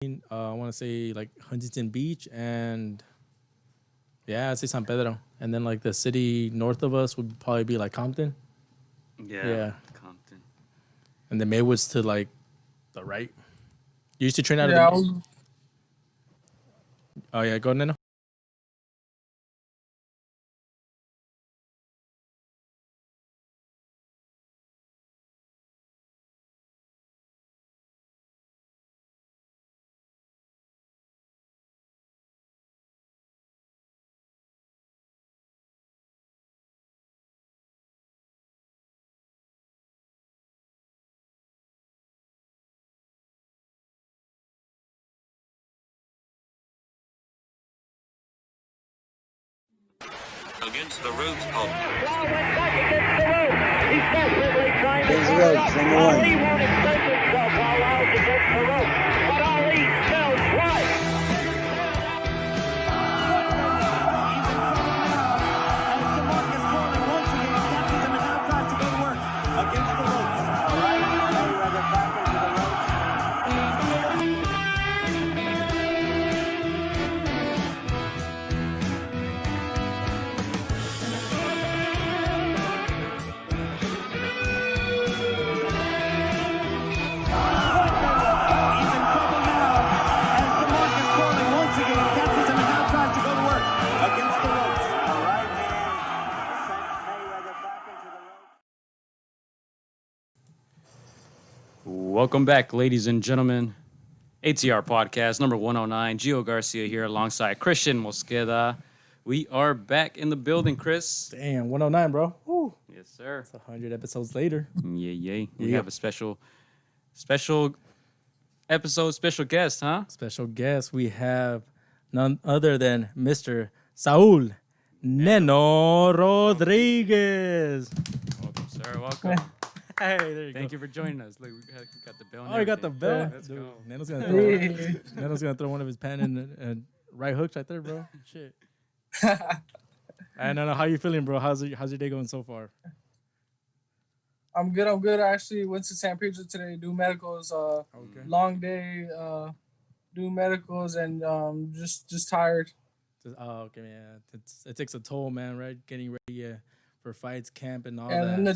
I want to say like Huntington Beach and yeah, I'd say San Pedro. And then like the city north of us would probably be like Compton. Yeah. Compton. And then Maywood's to like the right. You used to train out Yeah, of the. Oh yeah, go Neno. Against the Ropes podcast. Saul went back against the rope. He's desperately trying to Against the cross ropes, up. number one. Ali won't extend himself while out against the rope. But Ali still tries. Against the ropes. All right. Mayweather back into the ropes. He's in trouble now as DeMarcus Corley once again catches him and now tries to go to work against the ropes. All right hand sent Mayweather back into the ropes. Welcome back, ladies and gentlemen. AtR podcast number 109. Gio Garcia here alongside Christian Mosqueda. We are back in the building, Chris. Damn, 109, bro. Woo. Yes, sir. It's 100 episodes later. Yay. We Yeah. have a special episode, special guest, huh? Special guest, we have none other than Mr. Saul Neno Rodriguez. Welcome, sir. Welcome. Hey, there you Thank go. you for joining us. Look, we got the bell. and Oh, you got the everything. bell? Let's Dude, go. Neno's Hey. gonna throw one of his pen and right hooks right there, bro. Shit. I don't know how you feeling, bro. How's your day going so far? I'm good. I actually went to San Pedro today to do medicals. Okay. Long day, do medicals, and just tired. Oh, okay, man. It takes a toll, man. Right, getting ready for fights, camp, and all And that. then the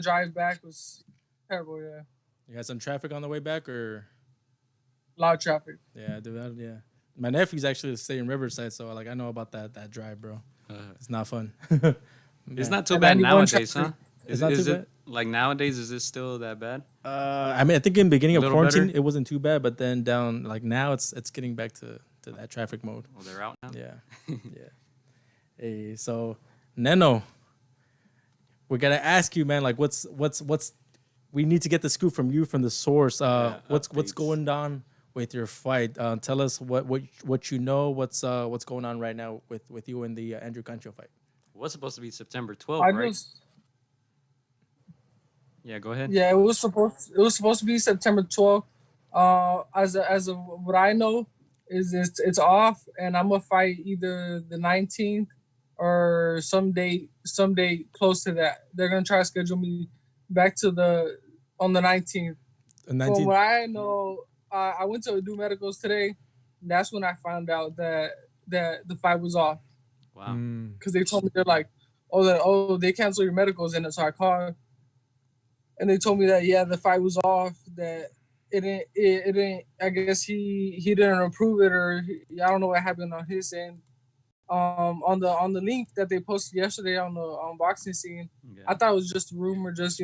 drive back was terrible. Yeah, You had some traffic on the way back, or a lot of traffic. yeah, dude. Yeah, my nephew's actually staying in Riverside, so like I know about that drive, bro. It's not fun. It's not too And bad 91 nowadays, huh? traffic. It's not is too it like nowadays? Is it still that bad? I mean, I think in the beginning A of little quarantine, better? it wasn't too bad, but then down like now, it's getting back to that traffic mode. Oh, they're out now. Yeah, yeah. Hey, so Neno, we're gonna ask you, man. Like, what's we need to get the scoop from you, from the source. What's updates. going on with your fight? Tell us what you know. What's going on right now with you in the Andrew Cancio fight? What's supposed to be September 12th, I right? just Yeah, go ahead. yeah, it was supposed to be September 12th. As of what I know is it's off, and I'm gonna fight either the 19th or some date close to that. They're gonna try to schedule me back on the 19th. The From 19th. what I know, I went to do medicals today. That's when I found out that the fight was off, Wow. because they told me they're like, they canceled your medicals, and so I called, and they told me that the fight was off, that it didn't. I guess he didn't approve it, or I don't know what happened on his end. On the link that they posted yesterday on the unboxing scene, Yeah. I thought it was just a rumor, just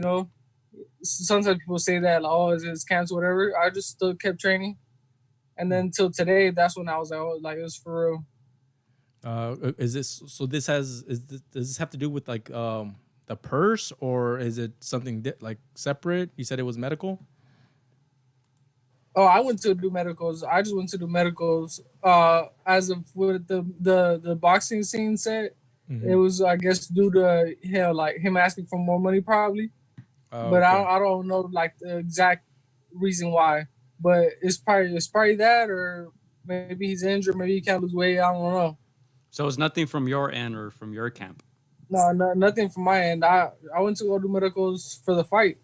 sometimes people say that, like, oh, it's canceled, whatever. I just still kept training, and then till today, that's when I was like, oh, like, it was for real. Is this so? Does this have to do with like the purse, or is it something like separate? You said it was medical. Oh, I went to do medicals. I just went to do medicals. As of what the boxing scene said, it was, I guess, due to him asking for more money, probably. But I don't know like the exact reason why. But it's probably that, or maybe he's injured, maybe he can't lose weight. I don't know. So it's nothing from your end or from your camp. No, nothing from my end. I went to go do medicals for the fight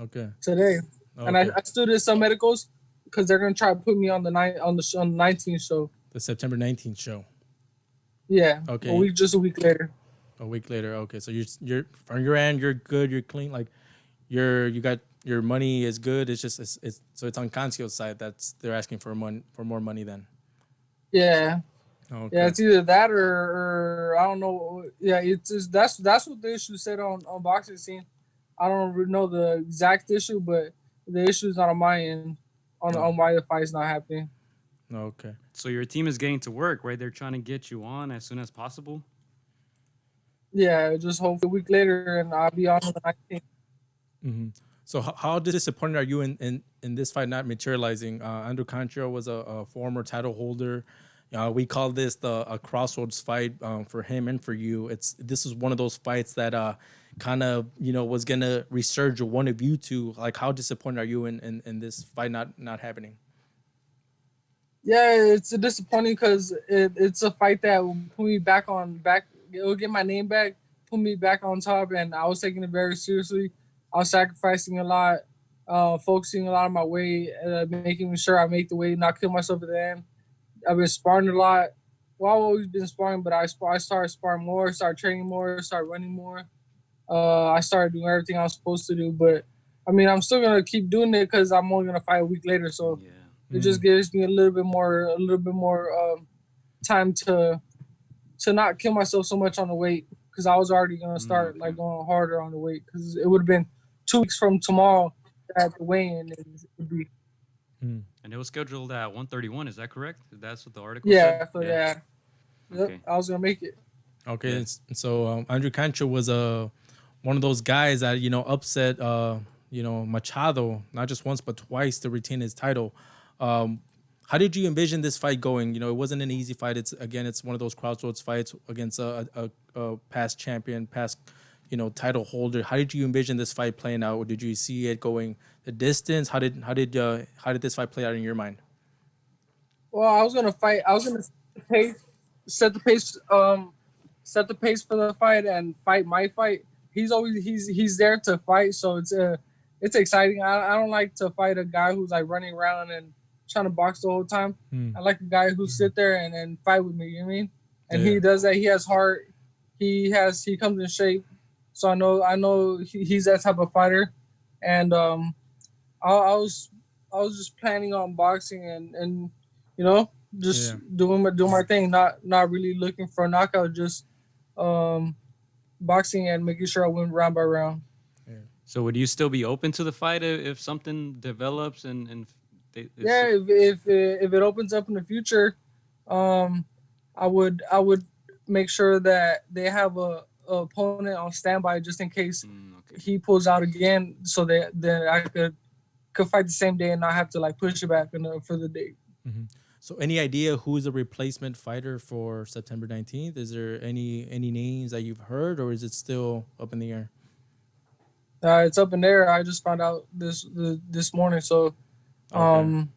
Okay. today. And I still did some medicals because they're gonna try to put me on the 19th show. The September 19th show. Yeah. Okay. A week later. A week later. Okay. So you're from your end, you're good, you're clean. Like you got your money is good. It's just so it's on Cancio's side they're asking for more money then. Yeah. Okay. Yeah, it's either that or I don't know. Yeah, it's just, that's what the issue said on Boxing Scene. I don't really know the exact issue, but the issue is not on my end on why the fight's not happening. Okay. So your team is getting to work, right? They're trying to get you on as soon as possible. Yeah, just hopefully a week later and I'll be on the 19th. Mm-hmm. So how disappointed are you in this fight not materializing? Andrew Cancio was a former title holder. We call this a crossroads fight for him and for you. This is one of those fights that kind of was gonna resurge one of you two. Like, how disappointed are you in this fight not happening? Yeah, it's disappointing because it's a fight that will put me back. It will get my name back, put me back on top, and I was taking it very seriously. I was sacrificing a lot, focusing a lot on my weight, making sure I make the weight, not kill myself at the end. I've been sparring a lot. Well, I've always been sparring, but I started sparring more, started training more, started running more. I started doing everything I was supposed to do. But, I mean, I'm still going to keep doing it because I'm only going to fight a week later. So it just gives me a little bit more time to not kill myself so much on the weight because I was already going to start going harder on the weight because it would have been 2 weeks from tomorrow at the weigh-in. It would be. And it was scheduled at 1:31. Is that correct? That's what the article said? So yeah. Yep, Okay. I was going to make it. Okay, so Andrew Cancio was one of those guys that upset Machado not just once but twice to retain his title. How did you envision this fight going? It wasn't an easy fight. It's one of those crossroads fights against a past champion, past title holder. How did you envision this fight playing out? Or did you see it going the distance? How did this fight play out in your mind? Well, I was gonna fight. I was gonna set the pace for the fight and fight my fight. He's there to fight, so it's exciting. I don't like to fight a guy who's like running around and trying to box the whole time. I like a guy who sit there and fight with me. You know what I mean? And he does that. He has heart. He comes in shape. So I know he's that type of fighter, and I was just planning on boxing and just doing my thing, not really looking for a knockout, just boxing and making sure I win round by round. So would you still be open to the fight if something develops if it opens up in the future, I would make sure that they have a opponent on standby just in case he pulls out again, so that then I could fight the same day and not have to like push it back for the date. Mm-hmm. So any idea who's a replacement fighter for September 19th? Is there any names that you've heard, or is it still up in the air? It's up in there. I just found out this morning, so I'm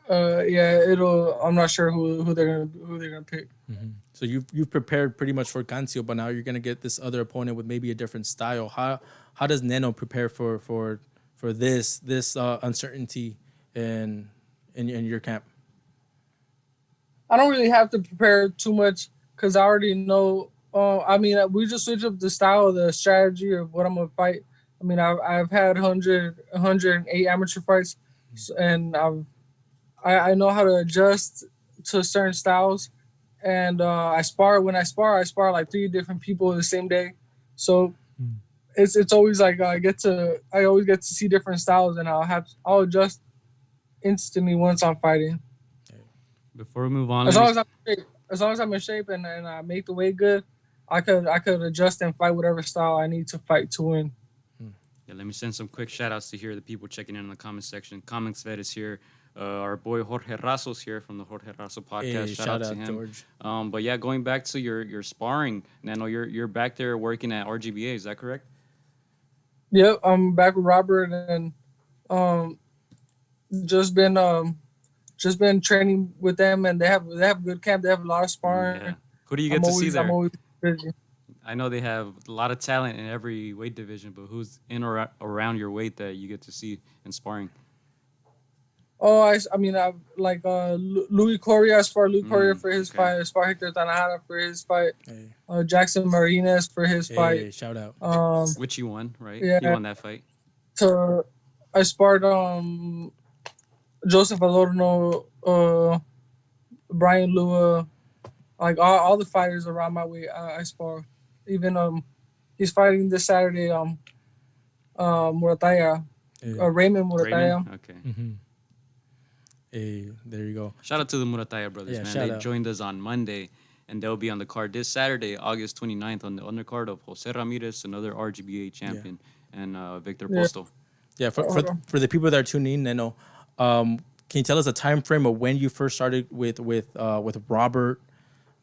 not sure who they're gonna pick. Mm-hmm. So you've prepared pretty much for Cancio, but now you're gonna get this other opponent with maybe a different style. How does Neno prepare for this uncertainty in your camp? I don't really have to prepare too much because I already know. We just switch up the style, the strategy of what I'm gonna fight. I mean, I've had 108 amateur fights, and I know how to adjust to certain styles. And when I spar like 3 different people the same day. So it's always like I always get to see different styles, and I'll adjust instantly once I'm fighting. Before we move on, as long as I'm in shape and I make the weight good, I could adjust and fight whatever style I need to fight to win. Yeah, let me send some quick shout outs to here, the people checking in the comment section. Comics Vet is here. Our boy Jorge Raso's here from the Jorge Raso podcast. Hey, shout out to him. George. But yeah, going back to your sparring, Neno, you're back there working at RGBA, is that correct? Yep, I'm back with Robert and just been training with them, and they have a good camp. They have a lot of sparring. Yeah. Who do you get to see there? I'm always busy. I know they have a lot of talent in every weight division, but who's in or around your weight that you get to see in sparring? Oh, I mean, I like Louis Correa. I sparred Louis Correa for his okay. fight. I sparred Hector Tanajara for his fight. Hey, Jackson Martinez for his hey, fight. shout out. Which you won, right? Yeah. You won that fight. So I sparred Joseph Adorno, Brian Lua, like all the fighters around my weight. I spar. Even he's fighting this Saturday. Murataya, Hey, Raymond Murataya. Raymond? Okay. hey, there you go. Shout out to the Murataya brothers, Yeah, man. shout They out. joined us on Monday, and they'll be on the card this Saturday, August 29th, on the undercard of Jose Ramirez, another RGBA champion, and Victor Yeah. Posto. Yeah, for the people that are tuning in, Neno, can you tell us a time frame of when you first started with Robert?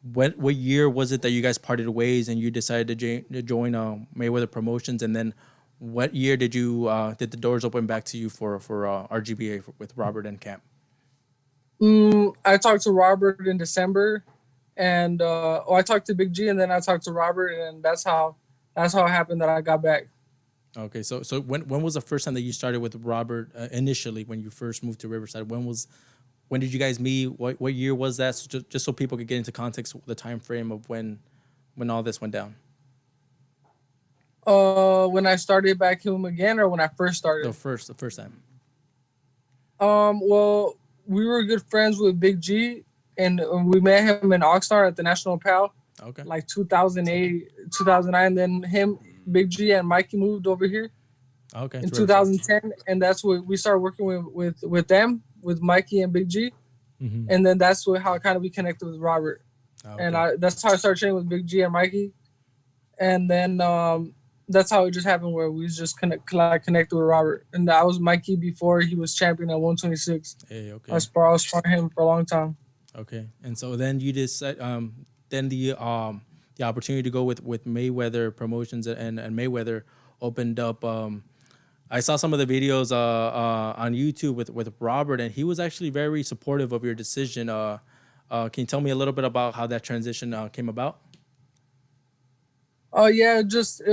What year was it that you guys parted ways and you decided to join Mayweather Promotions? And then what year did the doors open back to you for RGBA with Robert and Camp? I talked to Robert in December, and I talked to Big G, and then I talked to Robert, and that's how it happened that I got back. Okay, so when was the first time that you started with Robert initially when you first moved to Riverside? When did you guys meet? What year was that? So just so people could get into context, the time frame of when all this went down. When I started back home again, or when I first started? The first time. Well, we were good friends with Big G, and we met him in Oxnard at the National Pal, Okay. like 2008, 2009. Then him, Big G, and Mikey moved over here Okay. in 2010, and that's what we started working with them, with Mikey and Big G, and then that's how kind of we connected with Robert, and that's how I started training with Big G and Mikey, and then that's how it just happened where we just connected with Robert, and I was Mikey before he was champion at 126. Hey, okay. I was sparring him for a long time. Okay, and so then you decide, then the opportunity to go with Mayweather Promotions and Mayweather opened up. I saw some of the videos on YouTube with Robert, and he was actually very supportive of your decision. Can you tell me a little bit about how that transition came about? Oh yeah, it was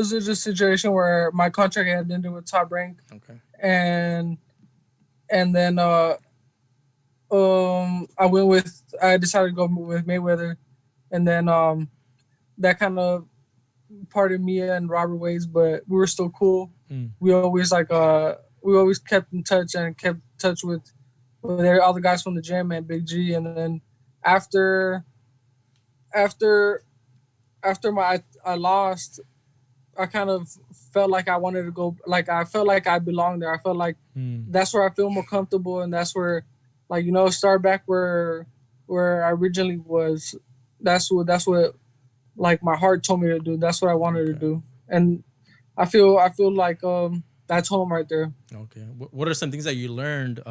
just a situation where my contract had ended with Top Rank, Okay. and then I decided to go with Mayweather, and then that kind of parted me and Robert ways, but we were still cool. We always kept in touch and kept in touch with all the guys from the gym and Big G, and then after I lost, I kind of felt like I wanted to go. Like I felt like I belonged there. I felt like that's where I feel more comfortable, and that's where, like, start back where I originally was. That's what like my heart told me to do. That's what I wanted to do, and I feel like that's home right there. Okay. What are some things that you learned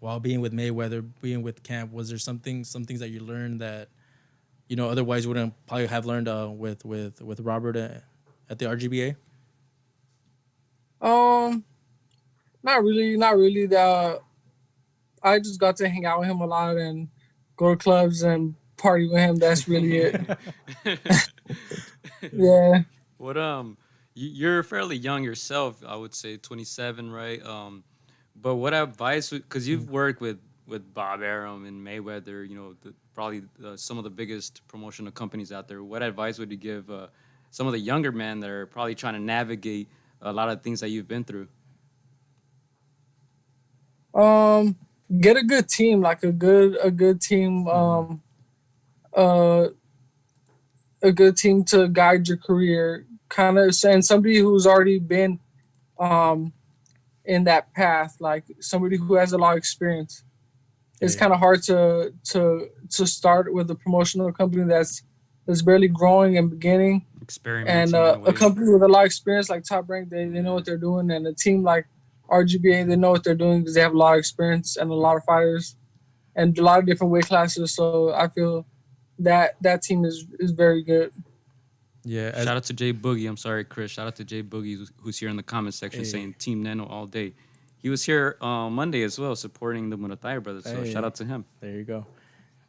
while being with Mayweather, being with Camp? Was there some things that you learned that otherwise you wouldn't probably have learned with Robert at the RGBA? Not really. I just got to hang out with him a lot and go to clubs and party with him. That's really it. Yeah. What you're fairly young yourself, I would say 27, right? But what advice, because you've worked with Bob Arum and Mayweather, probably some of the biggest promotional companies out there. What advice would you give some of the younger men that are probably trying to navigate a lot of things that you've been through? Get a good team, like a good team, a good team to guide your career, kind of, and somebody who's already been in that path, like somebody who has a lot of experience. It's kind of hard to start with a promotional company that's barely growing and beginning, Experimenting, and a company with a lot of experience like Top Rank, they know what they're doing, and a team like RGBA, they know what they're doing because they have a lot of experience and a lot of fighters and a lot of different weight classes. So I feel that team is very good. Yeah. Shout out to Jay Boogie. I'm sorry, Chris. Shout out to Jay Boogie, who's here in the comment section saying Team Neno all day. He was here Monday as well, supporting the Murataya brothers. So shout out to him. There you go.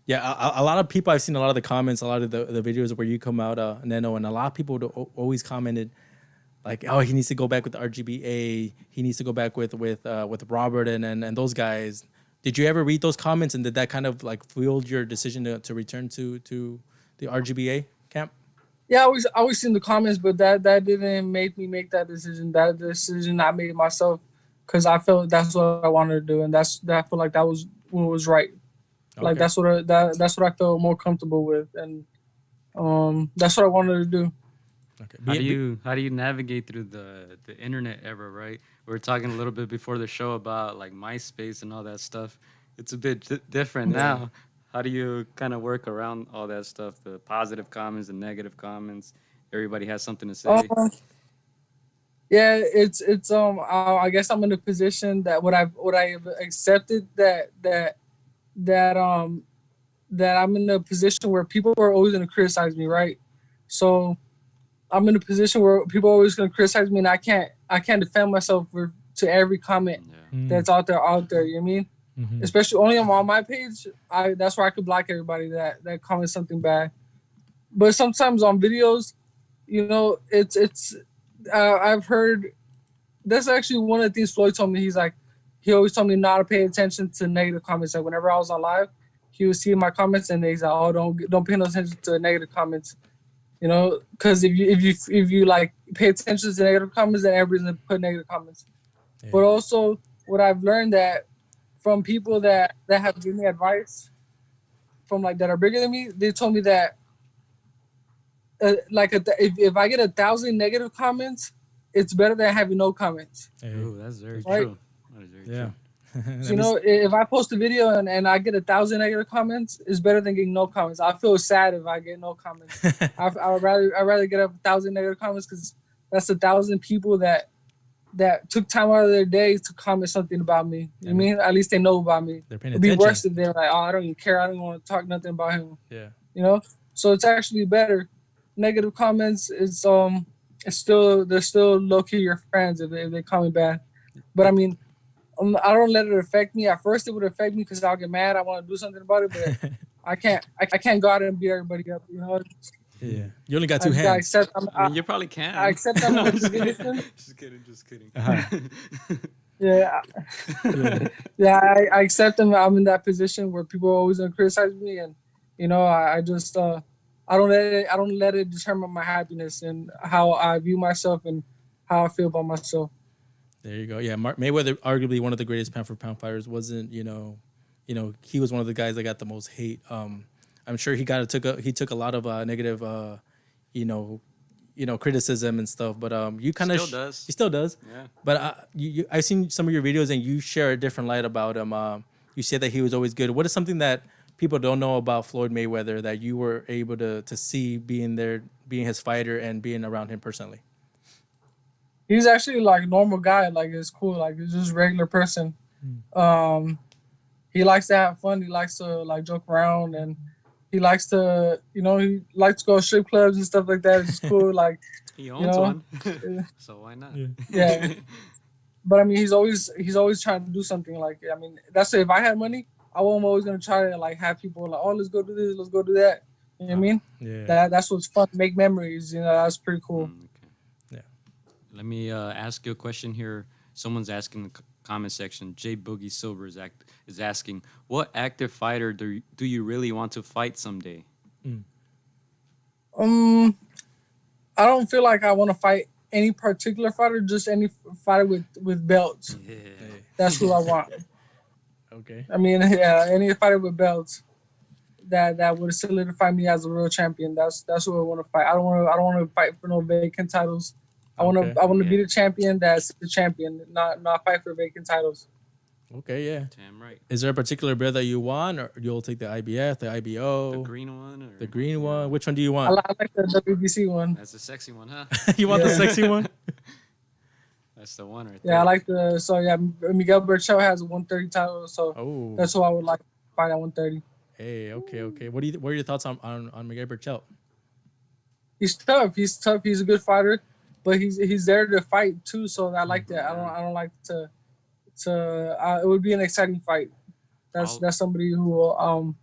Yeah, a lot of people, I've seen a lot of the comments, a lot of the videos where you come out, Neno, and a lot of people always commented like, oh, he needs to go back with the RGBA. He needs to go back with Robert and those guys. Did you ever read those comments, and did that kind of like fueled your decision to return to the RGBA camp? Yeah, I always seen the comments, but that didn't make me make that decision. That decision I made myself because I felt that's what I wanted to do, and I feel like that was what was right. Like Okay. that's what I felt more comfortable with, and that's what I wanted to do. Okay. How do you navigate through the internet era, right? We were talking a little bit before the show about like MySpace and all that stuff. It's a bit different now. How do you kind of work around all that stuff? The positive comments, the negative comments. Everybody has something to say. Yeah, it's I guess I'm in a position that what I've accepted that I'm in a position where people are always going to criticize me, right? So I'm in a position where people are always going to criticize me, and I can't defend myself to every comment that's out there. You know what I mean? Mm-hmm. Especially only on my page. That's where I could block everybody that comments something bad. But sometimes on videos, you know, it's I've heard that's actually one of the things Floyd told me. He always told me not to pay attention to negative comments. Like whenever I was on live, he would see my comments and he's like, "Oh, don't pay no attention to negative comments." You know, because if you like pay attention to negative comments, then everybody's gonna put negative comments. Yeah. But also, what I've learned that from people that have given me advice, from like that are bigger than me, they told me that if I get 1,000 negative comments, it's better than having no comments. Oh, that's very right? true. That is very true. So, you know, if I post a video and I get 1,000 negative comments, it's better than getting no comments. I feel sad if I get no comments. I'd rather get 1,000 negative comments because that's 1,000 people that took time out of their day to comment something about me. You know what I mean? At least they know about me. They're paying It'd be attention. worse if they're like, "Oh, I don't even care. I don't want to talk nothing about him." Yeah. You know? So it's actually better. Negative comments is they're still low key your friends if they comment bad. But I mean, I don't let it affect me. At first, it would affect me because I'll get mad. I want to do something about it, but I can't go out and beat everybody up. You know. Yeah. You only got two hands. I mean, you probably can. I accept I'm in a position. Just kidding. Uh-huh. Yeah. I accept them. I'm in that position where people are always gonna criticize me, and you know, I just I don't let it determine my happiness and how I view myself and how I feel about myself. There you go. Yeah, Mayweather, arguably one of the greatest pound for pound fighters, wasn't he was one of the guys that got the most hate. I'm sure he took a lot of negative criticism and stuff. But you kind of he still does. Yeah. But I've seen some of your videos and you share a different light about him. You say that he was always good. What is something that people don't know about Floyd Mayweather that you were able to see being there, being his fighter and being around him personally? He's actually like a normal guy. Like it's cool. Like he's just a regular person. He likes to have fun. He likes to like joke around, and he likes to, he likes to go to strip clubs and stuff like that. It's cool. Like he owns one, so why not? Yeah. But I mean, he's always trying to do something. Like I mean, that's if I had money, I'm always gonna try to like have people like, oh, let's go do this, let's go do that. You know what I mean? Yeah. That's what's fun. Make memories. You know, that's pretty cool. Let me ask you a question here. Someone's asking in the comment section. J Boogie Silver is asking, what active fighter do you really want to fight someday? I don't feel like I want to fight any particular fighter, just any fighter with belts. Yeah. That's who I want. Okay. I mean, any fighter with belts that would solidify me as a real champion. That's who I want to fight. I don't want to fight for no vacant titles. I want to be the champion that's the champion, not fight for vacant titles. Okay, yeah. Damn right. Is there a particular belt that you want, or you'll take the IBF, the IBO? The green one? Or, the green one? Which one do you want? I like the WBC one. That's the sexy one, huh? You want the sexy one? That's the one right there. Yeah, I like Miguel Berchelt has a 130 title, so that's who I would like to fight at 130. Hey, okay. What are your thoughts on Miguel Berchelt? He's tough. He's a good fighter. But he's there to fight too, so I like that. I don't like to. It would be an exciting fight. That's somebody who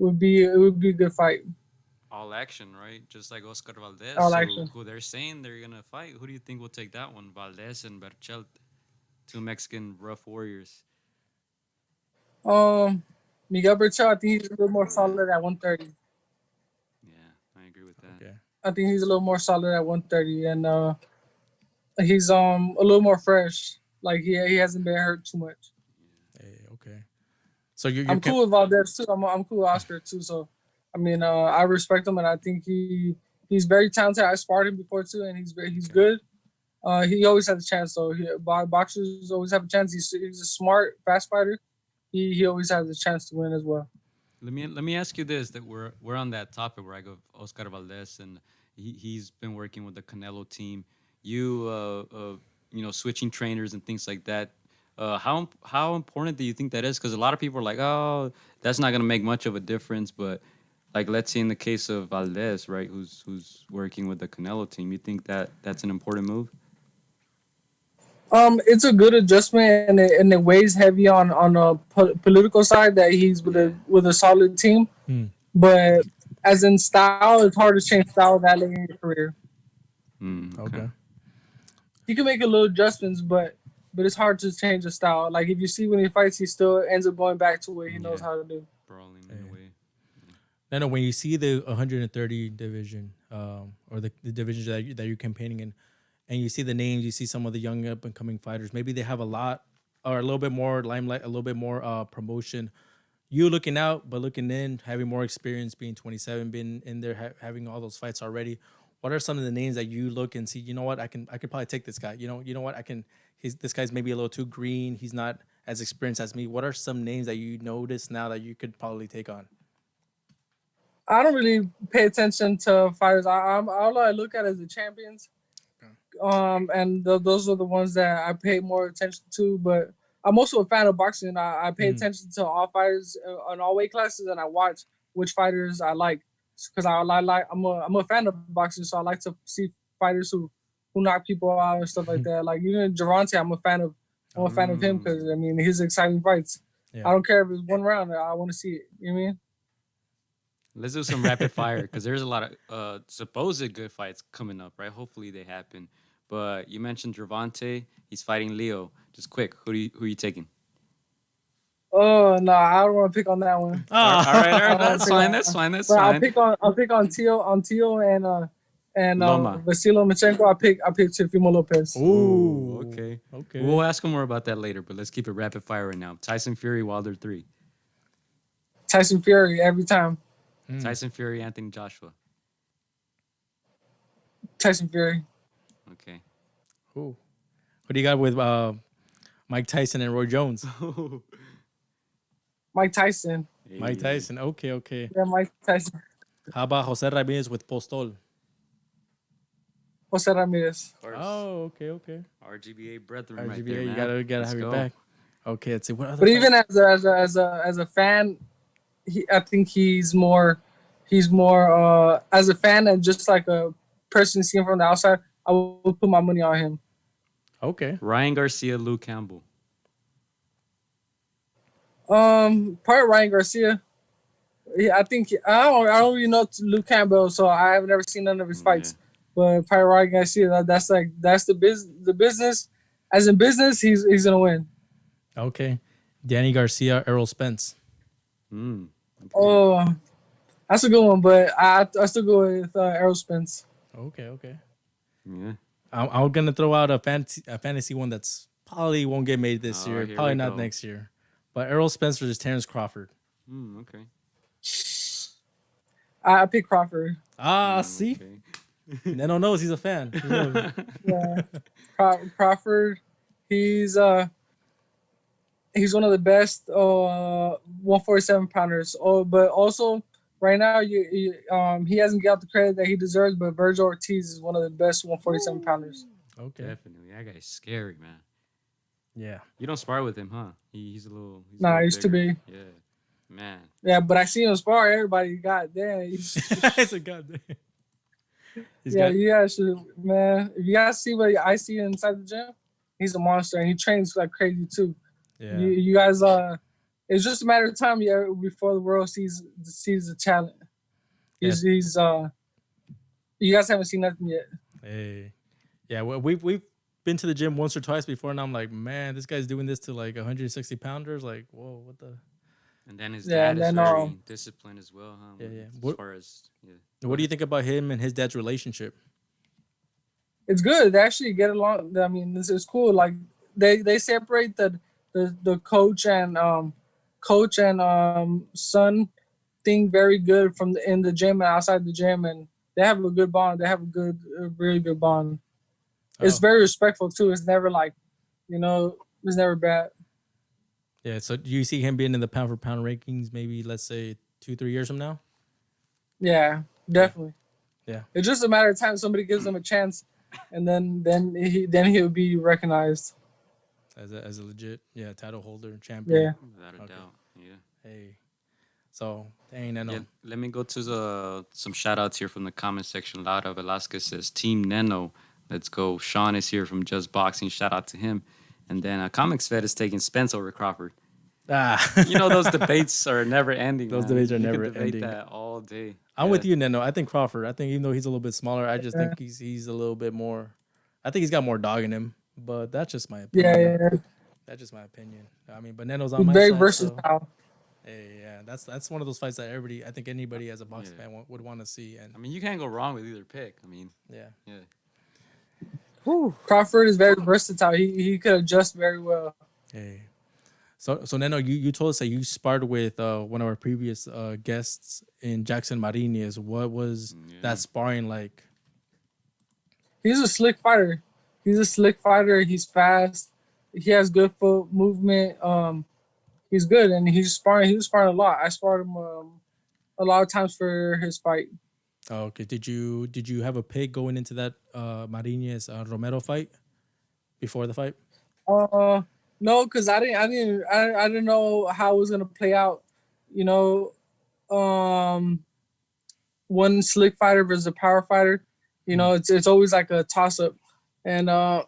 would be a good fight. All action, right? Just like Oscar Valdez. All so action. who they're saying they're gonna fight? Who do you think will take that one? Valdez and Berchelt, two Mexican rough warriors. Miguel Berchel, I think he's a little more solid at 130. Yeah, I agree with that. Okay. I think he's a little more solid at 130, and he's a little more fresh. Like he hasn't been hurt too much. Hey, okay. So you're I'm cool with Valdez too. I'm cool with Oscar too. So, I mean, I respect him, and I think he's very talented. I sparred him before too, and he's good. He always has a chance. So boxers always have a chance. He's a smart, fast fighter. He always has a chance to win as well. Let me ask you this: that we're on that topic where I go Oscar Valdez, and he's been working with the Canelo team. You switching trainers and things like that. How important do you think that is? Because a lot of people are like, oh, that's not gonna make much of a difference. But like, let's say in the case of Valdez, right, who's working with the Canelo team, you think that's an important move? It's a good adjustment, and it weighs heavy on a political side that he's with a solid team. But as in style, it's hard to change style that late in your career. Okay. You can make a little adjustments, but it's hard to change the style. Like if you see when he fights, he still ends up going back to what he knows how to do. Brawling in a way. Neno, when you see the 130 division, or the divisions that you're campaigning in, and you see the names, you see some of the young up and coming fighters, maybe they have a lot or a little bit more limelight, a little bit more promotion. You looking out, but looking in, having more experience, being 27, being in there, having all those fights already. What are some of the names that you look and see? You know what, I could probably take this guy. You know what, this guy's maybe a little too green. He's not as experienced as me. What are some names that you notice now that you could probably take on? I don't really pay attention to fighters. All I look at is the champions. And those are the ones that I pay more attention to. But I'm also a fan of boxing. I pay attention to all fighters on all weight classes, and I watch which fighters I like. Because I'm a fan of boxing, so I like to see fighters who knock people out and stuff like that. Like even Gervonta, I'm a fan of him because I mean his exciting fights. Yeah. I don't care if it's one round. I want to see it. You know what I mean? Let's do some rapid fire because there's a lot of supposed good fights coming up, right? Hopefully they happen. But you mentioned Gervonta. He's fighting Leo. Just quick, who are you taking? Oh no, I don't want to pick on that one. All right, that's fine. I'll pick on Tito and Vasily Lomachenko. I pick Teofimo Lopez. Ooh, okay. We'll ask him more about that later, but let's keep it rapid fire right now. Tyson Fury, Wilder 3. Tyson Fury every time. Tyson Fury, Anthony Joshua. Tyson Fury. Okay. Who do you got with Mike Tyson and Roy Jones? Mike Tyson. Hey. Mike Tyson. Okay. Yeah, Mike Tyson. How about Jose Ramirez with Postol? Jose Ramirez. Oh, okay. RGBA brethren. RGBA, right there, you gotta have your back. Okay, let's see what other. But even as a fan, I think he's more as a fan and just like a person seeing from the outside. I will put my money on him. Okay. Ryan Garcia, Luke Campbell. Part Ryan Garcia. Yeah, I think I don't really know Luke Campbell, so I have never seen none of his fights. But part Ryan Garcia, that's the business. As in business, he's gonna win. Okay. Danny Garcia, Errol Spence. Okay. Oh, that's a good one, but I still go with Errol Spence. Okay. Yeah. I'm gonna throw out a fantasy one that's probably won't get made this year, probably not next year. But Errol Spence versus Terrence Crawford. Okay. I pick Crawford. See? Neno knows he's a fan. Yeah. Crawford, he's one of the best 147 pounders. But also right now he hasn't got the credit that he deserves, but Virgil Ortiz is one of the best 147 pounders. Okay. Definitely. That guy's scary, man. Yeah. You don't spar with him, huh? He's a little. He's too big. Yeah, man. Yeah, but I see him spar. Everybody, goddamn. It's a goddamn. You guys should, man. If you guys see what I see inside the gym, he's a monster, and he trains like crazy too. Yeah. You guys, it's just a matter of time before the world sees the talent. He's you guys haven't seen nothing yet. Hey, yeah, well, we've been to the gym once or twice before, and I'm like, man, this guy's doing this to like 160 pounders. Like, whoa, what the? And then his Yeah, dad and is then, very disciplined as well, huh? Yeah, yeah. As far as What do you think about him and his dad's relationship? It's good. They actually get along. I mean, this is cool. Like they separate the coach and son thing very good from in the gym and outside the gym, and they have a good bond. They have a really good bond. It's very respectful too. It's never like, it's never bad. Yeah. So do you see him being in the pound for pound rankings? Maybe let's say 2-3 years from now. Yeah, definitely. Yeah. It's just a matter of time. Somebody gives him a chance, and then he'll be recognized as a legit title holder, champion. Yeah. without a doubt. Yeah. Hey. So dang, Neno. Yeah, let me go to some shout outs here from the comment section. Laura Velasquez says, Team Neno, let's go. Sean is here from Just Boxing. Shout out to him. And then Comics Fed is taking Spence over Crawford. Those debates are never ending. Those man. debates are You never could debate ending. that all day. I'm with you, Neno. I think Crawford. I think even though he's a little bit smaller, I just think he's a little bit more. I think he's got more dog in him. But that's just my opinion. Yeah. That's just my opinion. I mean, but Neno's on my Very side. versatile. Hey, yeah, that's one of those fights that anybody as a boxing fan would want to see. And I mean, you can't go wrong with either pick. I mean, yeah. Crawford is very versatile. He could adjust very well. Hey, so Neno, you told us that you sparred with one of our previous guests in Jackson Martinez. What was that sparring like? He's a slick fighter. He's fast. He has good foot movement. He's good, and he was sparring a lot. I sparred him a lot of times for his fight. Oh, okay. Did you have a pick going into that Martinez Romero fight before the fight? No, because I didn't know how it was gonna play out. One slick fighter versus a power fighter. It's always like a toss up, and I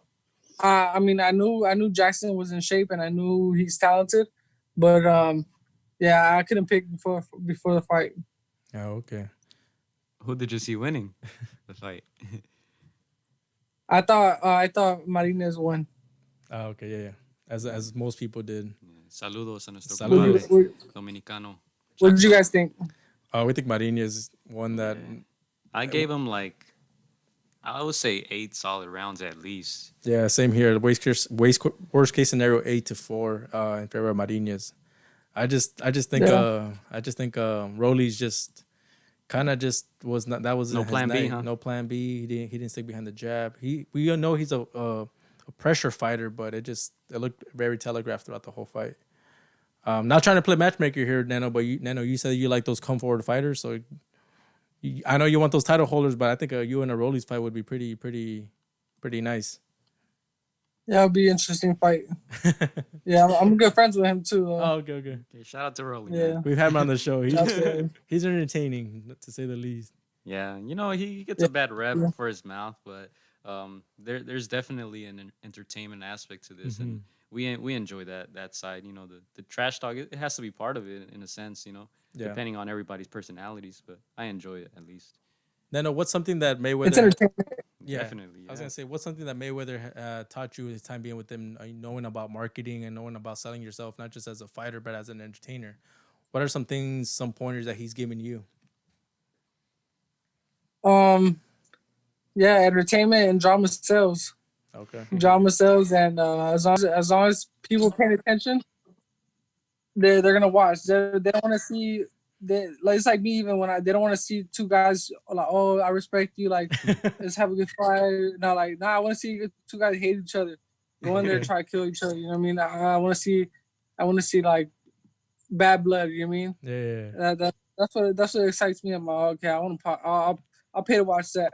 knew Jackson was in shape, and I knew he's talented, but I couldn't pick before the fight. Oh, okay. Who did you see winning the fight? I thought Martinez won. Oh, okay, yeah. As most people did. Saludos a nuestro Saludos. compadre dominicano. What did you guys think? We think Martinez won that. I gave him I would say 8 solid rounds at least. Yeah, same here. Worst case scenario 8-4 in favor of Martinez. I just think Rolly's just kind of just was not, that was No his plan B, night. huh? No plan B. He didn't stick behind the jab. We all know he's a pressure fighter, but it looked very telegraphed throughout the whole fight. Not trying to play matchmaker here, Neno, but you said you like those come forward fighters, so I know you want those title holders, but I think you and a Rolly's fight would be pretty nice. Yeah, it'll be an interesting fight. Yeah, I'm good friends with him too. Okay. Okay, shout out to Rolly. Yeah. Man. We've had him on the show. Absolutely. He's entertaining, to say the least. Yeah, he gets a bad rep for his mouth, but there's definitely an entertainment aspect to this, and we enjoy that side. The trash talk, it has to be part of it in a sense, depending on everybody's personalities, but I enjoy it at least. Neno, what's something that Mayweather... It's entertainment. Yeah, Definitely. Yeah. I was going to say, what's something that Mayweather taught you his time being with him, knowing about marketing and knowing about selling yourself, not just as a fighter, but as an entertainer? What are some pointers that he's given you? Entertainment and drama sells. Okay. Drama sells, and as long as people paying attention, they're gonna watch. They don't want to see. It's like me. Even when they don't want to see two guys like, oh, I respect you. Like, let's have a good fight. No, I want to see two guys hate each other. Go in there and try to kill each other. You know what I mean? I want to see like bad blood. You know what I mean? Yeah. That's what excites me. I'm like, okay, I want to. I'll pay to watch that.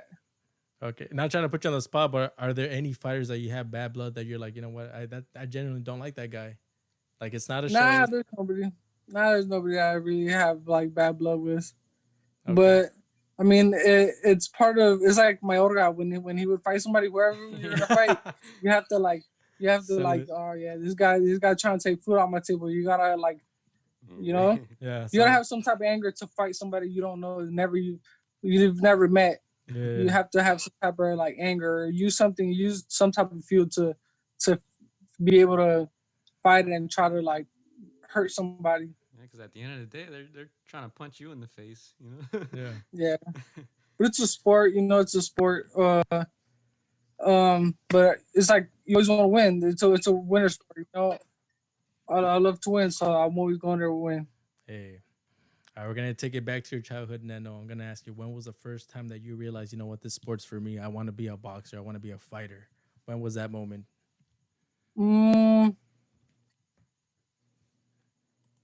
Okay. Not trying to put you on the spot, but are there any fighters that you have bad blood that you're like, you know what, I genuinely don't like that guy? Like, it's not a show. There's nobody. There's nobody I really have like bad blood with. Okay. But I mean, it's part of. It's like my older guy when he would fight somebody, wherever you're gonna fight, you have to Sell it. oh yeah, this guy trying to take food off my table. You gotta like You know, Yeah. you gotta have some type of anger to fight somebody you don't know, you've never met. Yeah. You have to have some type of like anger, or use some type of fuel to be able to fight and try to like hurt somebody. Yeah, because at the end of the day, they're trying to punch you in the face. You know. Yeah. Yeah, but it's a sport. You know, it's a sport. But it's like you always want to win. It's a winner sport. You know, I love to win, so I'm always going there to win. Hey. All right, we're gonna take it back to your childhood, Neno. I'm gonna ask you, when was the first time that you realized, you know what, this sport's for me? I want to be a boxer. I want to be a fighter. When was that moment?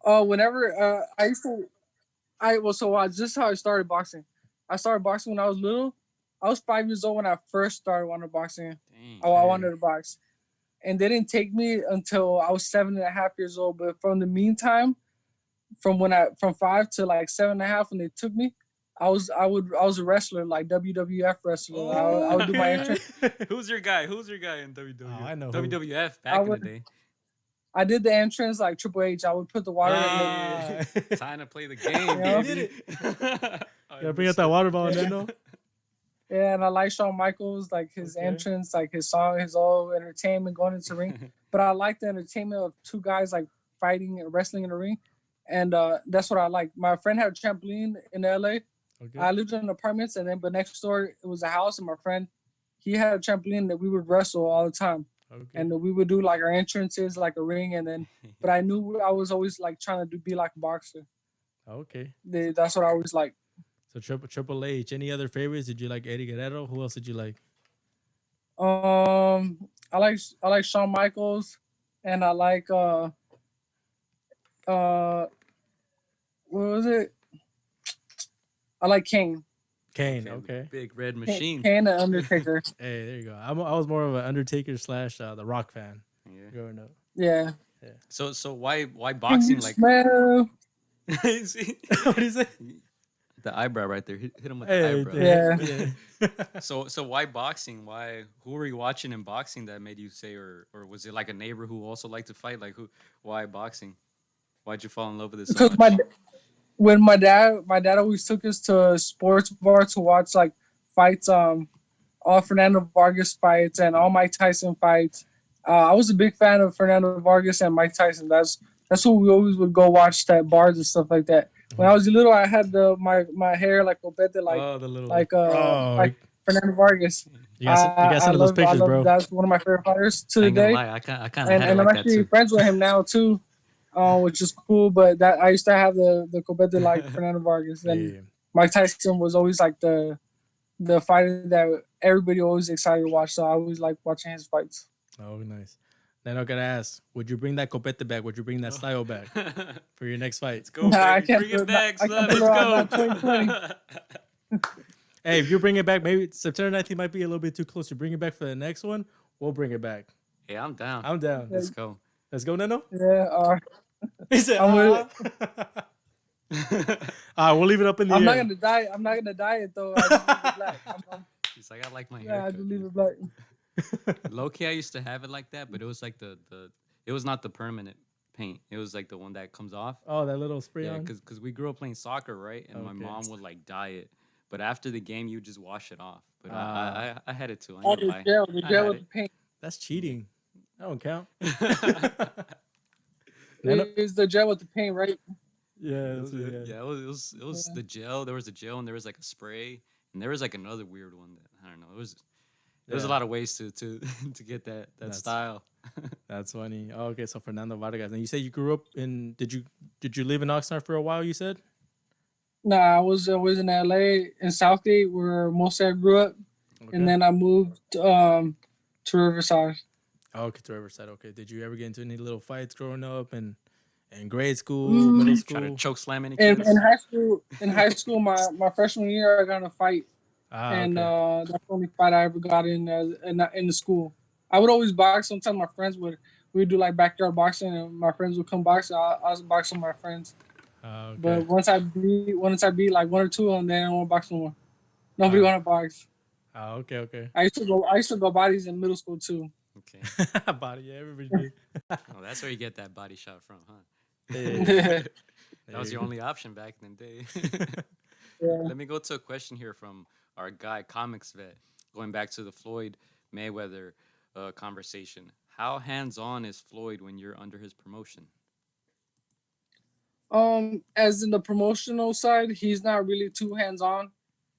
Whenever I used to, just how I started boxing. I started boxing when I was little. I was 5 years old when I first started wanting boxing. Dang. I wanted to box, and they didn't take me until I was 7.5 years old. But from the meantime, from 5 to like 7.5, when they took me, I was a wrestler, like WWF wrestler. I would do my entrance. Who's your guy? Who's your guy in WWF? Oh, I know who. WWF back in the day. I did the entrance like Triple H. I would put the water in Time to play the game, Yeah. baby. Did it. Yeah, bring out that water bottle, Neno. Yeah, and I like Shawn Michaels, like his entrance, like his song, his whole entertainment going into the ring. But I like the entertainment of two guys like fighting and wrestling in the ring. And that's what I like. My friend had a trampoline in LA. Okay. I lived in apartments, but next door it was a house, and my friend, he had a trampoline that we would wrestle all the time. Okay. And we would do like our entrances, like a ring, but I knew I was always like trying to be like a boxer. Okay. That's what I always like. So Triple H. Any other favorites? Did you like Eddie Guerrero? Who else did you like? I like Shawn Michaels, and I like what was it? I like Kane. Kane. Okay. Big red machine. Kane and Undertaker. Hey, there you go. I was more of an Undertaker / The Rock fan Yeah. growing up. Yeah. So why boxing? Like, Smell. see? What do you say? The eyebrow right there. Hit him with Hey, the eyebrow. Yeah. So why boxing? Who were you watching in boxing that made you say, or was it like a neighbor who also liked to fight? Like why boxing? Why'd you fall in love with this? Because when my dad always took us to a sports bar to watch like fights, all Fernando Vargas fights and all Mike Tyson fights. I was a big fan of Fernando Vargas and Mike Tyson. That's who we always would go watch at bars and stuff like that. When I was little, I had my hair like copete, like Fernando Vargas. You got some of those pictures, bro. That's one of my favorite fighters to the day. I kind of had And it I'm like that actually too. friends with him now too, which is cool. But that I used to have the copete like Fernando Vargas, and Yeah. Mike Tyson was always like the fighter that everybody always excited to watch. So I always like watching his fights. Oh, nice. Then I gotta ask, would you bring that copete back? Would you bring that style back for your next fight? Let's go, Nah, I baby. can't Bring do it it. back, I son. can't do it Let's on go. 2020. Hey, if you bring it back, maybe September 19th might be a little bit too close. You bring it back for the next one, we'll bring it back. Hey, I'm down. I'm down. Let's go. Let's go, Neno. Yeah, He said, I'm with we'll leave it up in the I'm air. not gonna die. I'm not gonna diet though. I just leave it black. He's like, I like my Yeah, I haircut. just leave it black. Low key, I used to have it like that, but it was like it was not the permanent paint. It was like the one that comes off. Oh, that little spray Yeah, on. because we grew up playing soccer, right? And my Okay. mom would like dye it, but after the game, you just wash it off. But Ah. I had it too. I Oh, ain't the gonna lie. gel, the I gel had with it. the paint. That's cheating. That don't count. It's the gel with the paint, right? Yeah, It was, yeah. yeah, it was the gel. There was a gel, and there was like a spray, and there was like another weird one that I don't know. There was a Yeah. lot of ways to to get that That's- style. That's funny. Oh, okay, so Fernando Vargas. And you said you grew up in? Did you live in Oxnard for a while? You said. Nah, I was in LA in Southgate where most I grew up, Okay. and then I moved to Riverside. Oh, okay, to Riverside. Okay. Did you ever get into any little fights growing up and in grade school, Mm. middle Try to school? choke slam any In kids. high school, my freshman year, I got in a fight, and Okay. that's the only fight I ever got in the school. I would always box. Sometimes my friends we'd do like backyard boxing, and my friends would come box. I was boxing with my friends. Okay. But once I beat like one or two of them, then I don't want to box no more. Nobody want to box. Okay. Okay. I used to go bodies in middle school too. Okay. Body. Yeah, everybody did. Oh, that's where you get that body shot from, huh? Yeah. That was your only option back in the day. Yeah. Let me go to a question here from our guy, Comics Vet, going back to the Floyd Mayweather conversation. How hands-on is Floyd when you're under his promotion? As in the promotional side, he's not really too hands-on.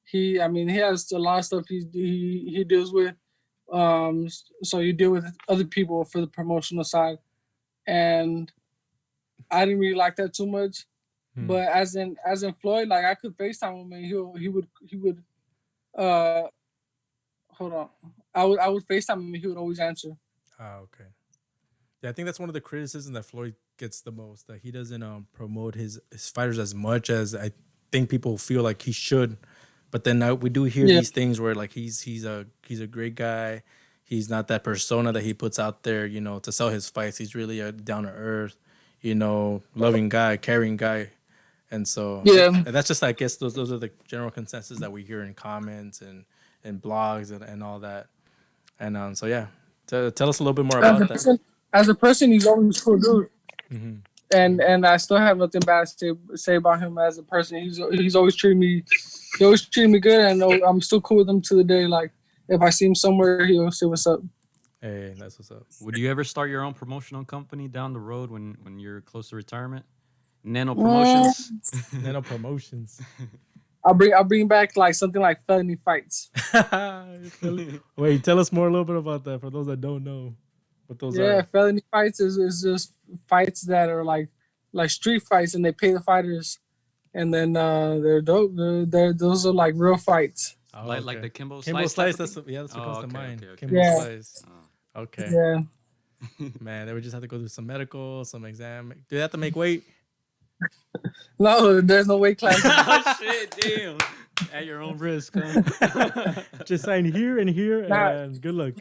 He has a lot of stuff he deals with. So you deal with other people for the promotional side, and I didn't really like that too much. But as in Floyd, like I could FaceTime him and he would hold on. I would FaceTime him and he would always answer. Oh, okay. Yeah, I think that's one of the criticisms that Floyd gets the most, that he doesn't promote his fighters as much as I think people feel like he should. But then we do hear these things where like he's a great guy. He's not that persona that he puts out there, you know, to sell his fights. He's really a down to earth, you know, loving guy, caring guy. And so that's just, I guess those are the general consensus that we hear in comments and blogs and all that. And so yeah, tell us a little bit more about that. As a person, he's always cool dude. Mm-hmm. And I still have nothing bad to say about him as a person. He's always treated me good, and I'm still cool with him to the day. Like if I see him somewhere, he'll say what's up. Hey, that's what's up. Would you ever start your own promotional company down the road when you're close to retirement? Neno Promotions. Neno Promotions. I'll bring back like something like Felony Fights. Wait, tell us more a little bit about that for those that don't know what those are. Felony Fights is just fights that are like street fights, and they pay the fighters, and then they're dope. Those are like real fights. Oh, like the Kimbo Slice. That's what comes to mind. Okay. Kimbo Slice. Oh. Okay. Yeah. Man, they would just have to go through some medical, some exam. Do they have to make weight? No, there's no weight class. Oh shit! Damn. At your own risk. Huh? Just sign here and here, and good luck.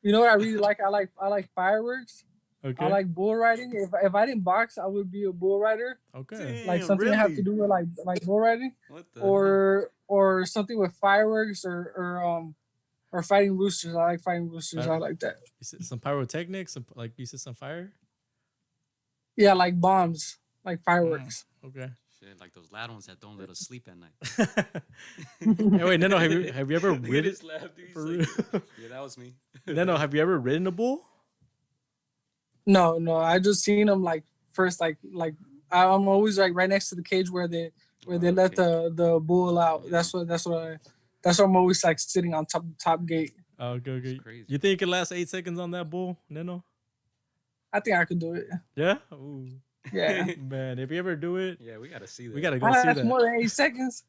You know what I really like? I like fireworks. Okay. I like bull riding. If I didn't box, I would be a bull rider. Okay. Like something have to do with like bull riding, or something with fireworks or fighting roosters. I like fighting roosters. I like that. You said some pyrotechnics, like you said some fire. Yeah, like bombs, like fireworks. Okay. Shit, like those loud ones that don't let us sleep at night. Hey, wait, Neno, have you ever ridden? Yeah, that was me. Neno, have you ever ridden a bull? No, I just seen them like first, like I'm always like right next to the cage where they let the bull out. Yeah. That's what I'm always like sitting on top gate. Oh, okay. You think you could last 8 seconds on that bull, Neno? I think I could do it. Yeah? Ooh. Yeah. Man, if you ever do it, yeah, we gotta see that. We gotta go see that. That's more than 8 seconds.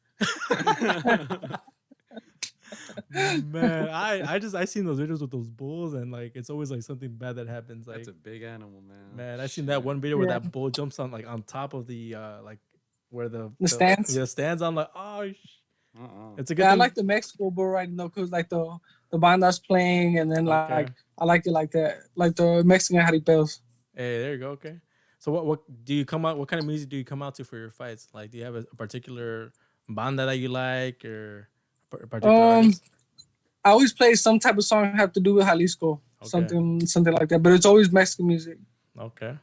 Man, I seen those videos with those bulls, and like it's always like something bad that happens. Like that's a big animal, man. Man, I seen that one video where that bull jumps on top of the like where the stands. Yeah, stands. I'm like, oh. It's a good. Yeah, I like the Mexico bull riding though, cause like the banda's playing, and then like I like it like that, like the Mexican jaripeos. Hey, there you go. Okay. So what do you come out? What kind of music do you come out to for your fights? Like, do you have a particular banda that you like, or a particular artist? I always play some type of song have to do with Jalisco, something like that. But it's always Mexican music. Okay.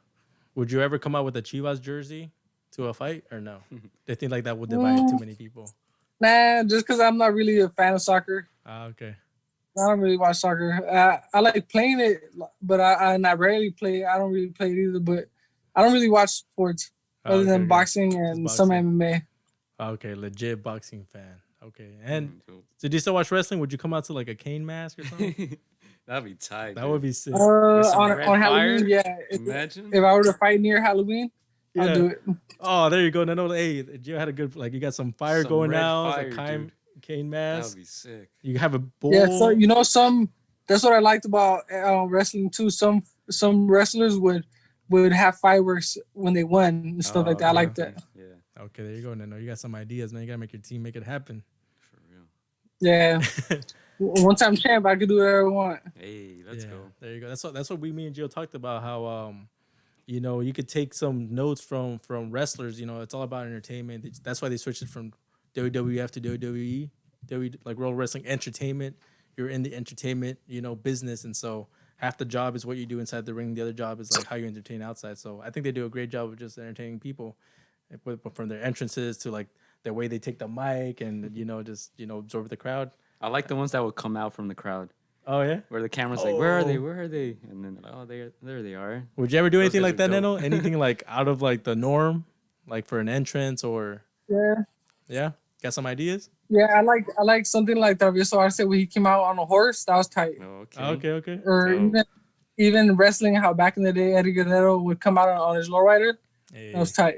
Would you ever come out with a Chivas jersey to a fight, or no? They think like that would divide too many people. Nah, just because I'm not really a fan of soccer. Okay. I don't really watch soccer. I like playing it, but I rarely play. I don't really play it either. But I don't really watch sports other than boxing and some MMA. Okay, legit boxing fan. Okay, and so do you still watch wrestling? Would you come out to like a cane mask or something? That'd be tight. That would be sick. On Halloween, yeah. Imagine if I were to fight near Halloween, I'll do it. Oh, there you go. No, hey, you had a good you got some fire going now. A cane mask. That'd be sick. You have a bull. Yeah, so that's what I liked about wrestling too. Some wrestlers would have fireworks when they won and stuff like that. I like that. Yeah. Okay, there you go, Neno. You got some ideas, man. You gotta make your team make it happen. For real. Yeah. One time champ, I could do whatever I want. Hey, let's go. There you go. That's what me and Gio talked about. How you could take some notes from wrestlers. It's all about entertainment. That's why they switched it from WWF to WWE. Like World Wrestling Entertainment. You're in the entertainment, business, and so half the job is what you do inside the ring. The other job is like how you entertain outside. So I think they do a great job of just entertaining people, from their entrances to like the way they take the mic and just absorb the crowd. I like the ones that would come out from the crowd Oh yeah. where the camera's like, where are they? Where are they? And then they're like, oh, there they are. Would you ever do anything guys like are that, dope. Neno? Anything like out of like the norm, like for an entrance or Yeah. Got some ideas? Yeah, I like something like that. So I said when he came out on a horse, that was tight. Okay. Okay. Or Dope. even wrestling, how back in the day Eddie Guerrero would come out on his lowrider. Hey. That was tight.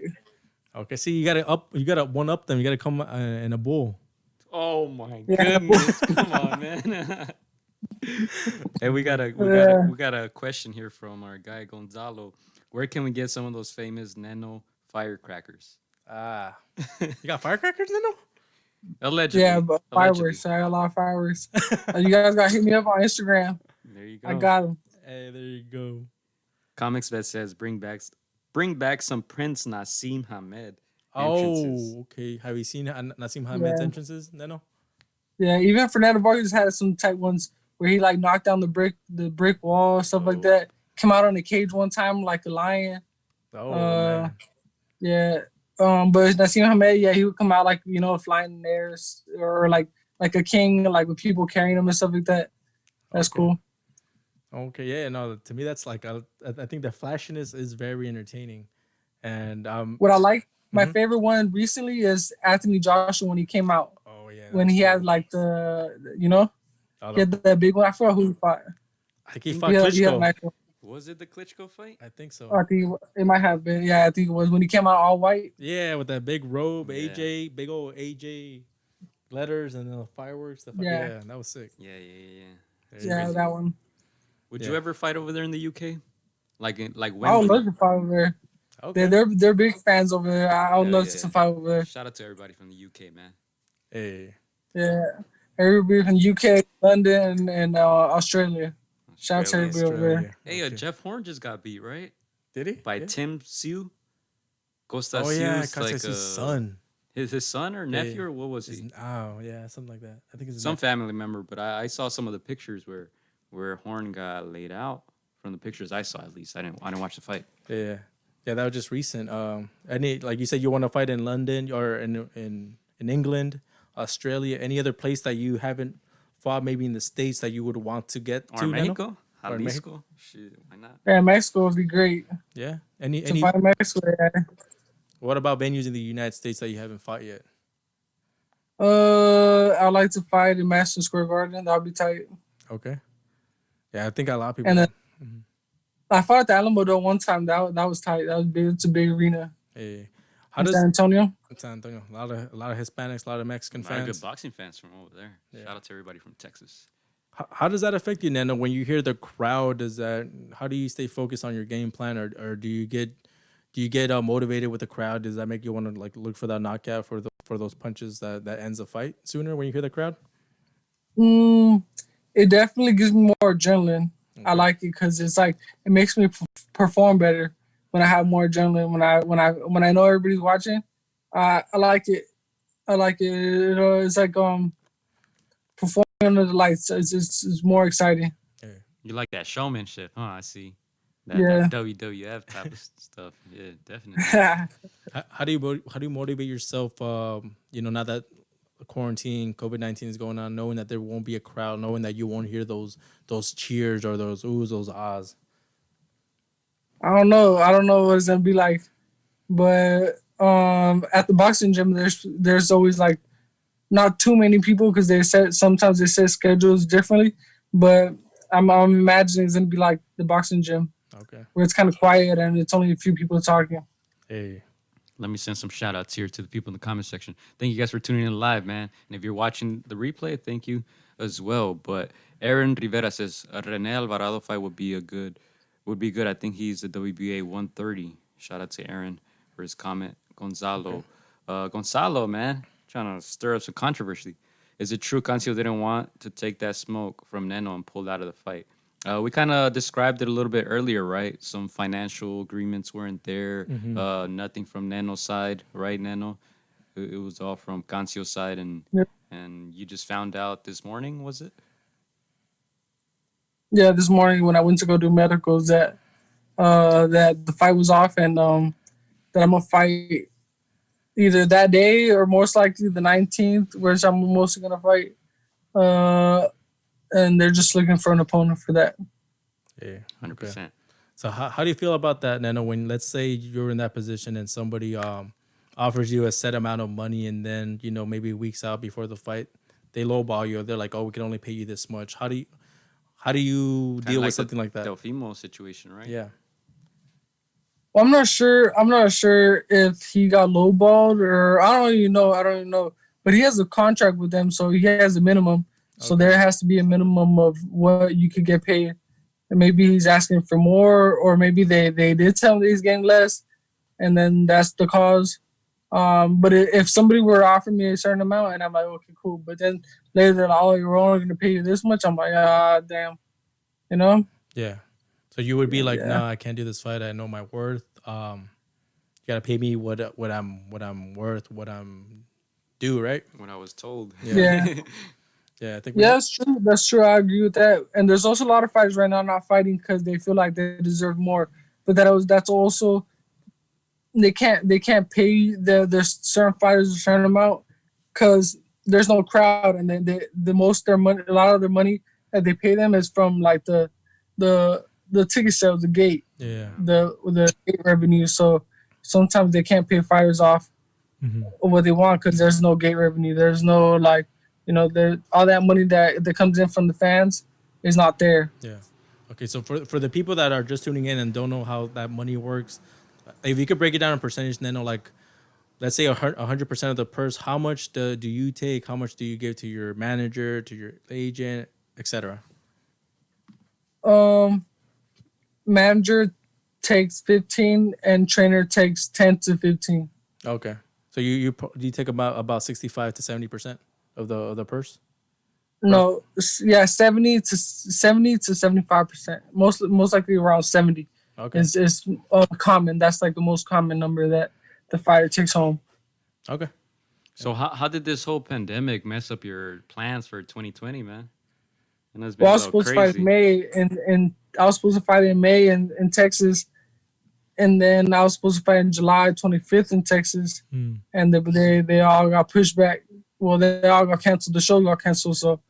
Okay, see, you gotta one up them. You gotta come in a bull. Oh my Yeah. goodness! Come on, man. Hey, we got a question here from our guy Gonzalo. Where can we get some of those famous Neno firecrackers? You got firecrackers, Neno? Allegedly. Yeah, but Allegedly. fireworks. I got a lot of fireworks. You guys got to hit me up on Instagram. There you go. I got them. Hey, there you go. Comics Vet says bring back some Prince Nassim Hamed entrances. Oh, okay. Have you seen Nassim Hamed's Yeah. entrances, Neno? Yeah, even Fernando Vargas had some tight ones where he like knocked down the brick wall, stuff like that. Came out on the cage one time like a lion. Oh, man. Yeah. But Nassim Hamed, yeah, he would come out like, flying in the air or like a king, like with people carrying him and stuff like that. That's Okay. cool. Okay, yeah, no, to me that's like I think the flashiness is very entertaining, and What I like, my Mhm. favorite one recently is Anthony Joshua when he came out. oh yeah, When that's he cool. had like Oh, he had that big one. I forgot who he fought. I think he He fought had a Klitschko. nice one. Was it the Klitschko fight? I think so. I think it might have been. Yeah, I think it was when he came out all white. Yeah, with that big robe, Yeah. AJ, big old AJ letters, and the fireworks. Yeah. Yeah, that was sick. Yeah. Yeah, that one. Would Yeah. you ever fight over there in the UK? Like I would Wembley? love to fight over there. Okay. They're big fans over there. I would Yeah, love yeah. to fight over there. Shout out to everybody from the UK, man. Hey. Yeah, everybody from UK, London, and Australia. Shout out to Australia. everybody over there. Australia. Hey, Okay. Jeff Horn just got beat, right? Did he? By Yeah. Tim Siu. Costa Oh yeah, Siu's because it's his son. His son or nephew, Yeah. or what was he? Oh yeah, something like that. I think it's Some family member, but I saw some of the pictures where Horn got laid out. From the pictures I saw, at least I didn't watch the fight. Yeah, that was just recent. Any like you said, you want to fight in London or in England, Australia, any other place that you haven't fought, maybe in the States that you would want to get Or to? Neno? Mexico, Or Jalisco. Mexico. Shit, why not? Yeah, Mexico would be great Yeah. Any to fight in Mexico. Yeah. What about venues in the United States that you haven't fought yet? I'd like to fight in Madison Square Garden. That'd be tight. Okay. Yeah, I think a lot of people. And then I fought at the Alamo though one time. That was tight. That was big. It's a big arena. Hey, how In does San Antonio? San Antonio? A lot of Hispanics, a lot of Mexican A lot of fans. good boxing fans from over there. Yeah. Shout out to everybody from Texas. How does that affect you, Neno? When you hear the crowd, how do you stay focused on your game plan, or do you get motivated with the crowd? Does that make you want to like look for that knockout for those punches that ends the fight sooner when you hear the crowd? It definitely gives me more adrenaline. I like it because it's like it makes me perform better when I have more adrenaline. When I know everybody's watching, I like it. I like it. It's like performing under the lights. It's more exciting. You like that showmanship, huh? I see. That Yeah. WWF type of stuff. Yeah, definitely. How do you motivate yourself? Now that quarantine, COVID-19 is going on, knowing that there won't be a crowd, knowing that you won't hear those cheers or those oohs, those ahs. I don't know what it's gonna be like, but at the boxing gym, there's always like not too many people because sometimes they set schedules differently, but I'm imagining it's gonna be like the boxing gym Okay. where it's kind of quiet and it's only a few people talking. Hey. Let me send some shout outs here to the people in the comment section. Thank you guys for tuning in live, man. And if you're watching the replay, thank you as well. But Aaron Rivera says a Rene Alvarado fight would be good. I think he's a WBA 130. Shout out to Aaron for his comment. Gonzalo. Gonzalo, man, trying to stir up some controversy. Is it true Cancio didn't want to take that smoke from Neno and pulled out of the fight? We kind of described it a little bit earlier, right? Some financial agreements weren't there. Nothing from Neno's side, right, Neno? It was all from Cancio's side, and Yep. and you just found out this morning, was it? Yeah, this morning when I went to go do medicals, that the fight was off, and that I'm gonna fight either that day or most likely the 19th, which I'm mostly gonna fight. And they're just looking for an opponent for that. Yeah, 100%. So how do you feel about that, Neno? When let's say you're in that position and somebody offers you a set amount of money, and then maybe weeks out before the fight they lowball you. They're like, oh, we can only pay you this much. How do you deal with something like that? Delfimo situation, right? Yeah. Well, I'm not sure. I'm not sure if he got lowballed or I don't even know. But he has a contract with them, so he has a minimum. So there has to be a minimum of what you could get paid. And maybe he's asking for more, or maybe they did tell him that he's getting less, and then that's the cause. But if somebody were offering me a certain amount, and I'm like, okay, cool. But then later they're like, oh, you're only going to pay you this much. I'm like, damn. Yeah. So you would be like, no, I can't do this fight. I know my worth. You gotta pay me what I'm worth, what I'm due, right? What I was told. Yeah. Yeah, I think. Yeah, that's true. That's true. I agree with that. And there's also a lot of fighters right now not fighting because they feel like they deserve more. But that's also they can't pay there's certain fighters a certain amount because there's no crowd, and then the most their money, a lot of their money that they pay them is from like the ticket sales, the gate, the gate revenue. So sometimes they can't pay fighters off what they want because there's no gate revenue. There's no all that money that comes in from the fans is not there. Yeah. Okay, so for the people that are just tuning in and don't know how that money works, if you could break it down in percentage, then like, let's say 100% of the purse, how much do you take? How much do you give to your manager, to your agent, etc.? Manager takes 15 and trainer takes 10 to 15. Okay, so you take about 65 to 70% of the purse? No, yeah, 70 to 75%. Most likely around 70. Okay, is common. That's like the most common number that the fighter takes home. Okay. So how did this whole pandemic mess up your plans for 2020, man? And that's Well, I was supposed to fight in May, and I was supposed to fight in May in Texas, and then I was supposed to fight in July 25th in Texas, and they all got pushed back. Well, they all got canceled. The show got canceled. So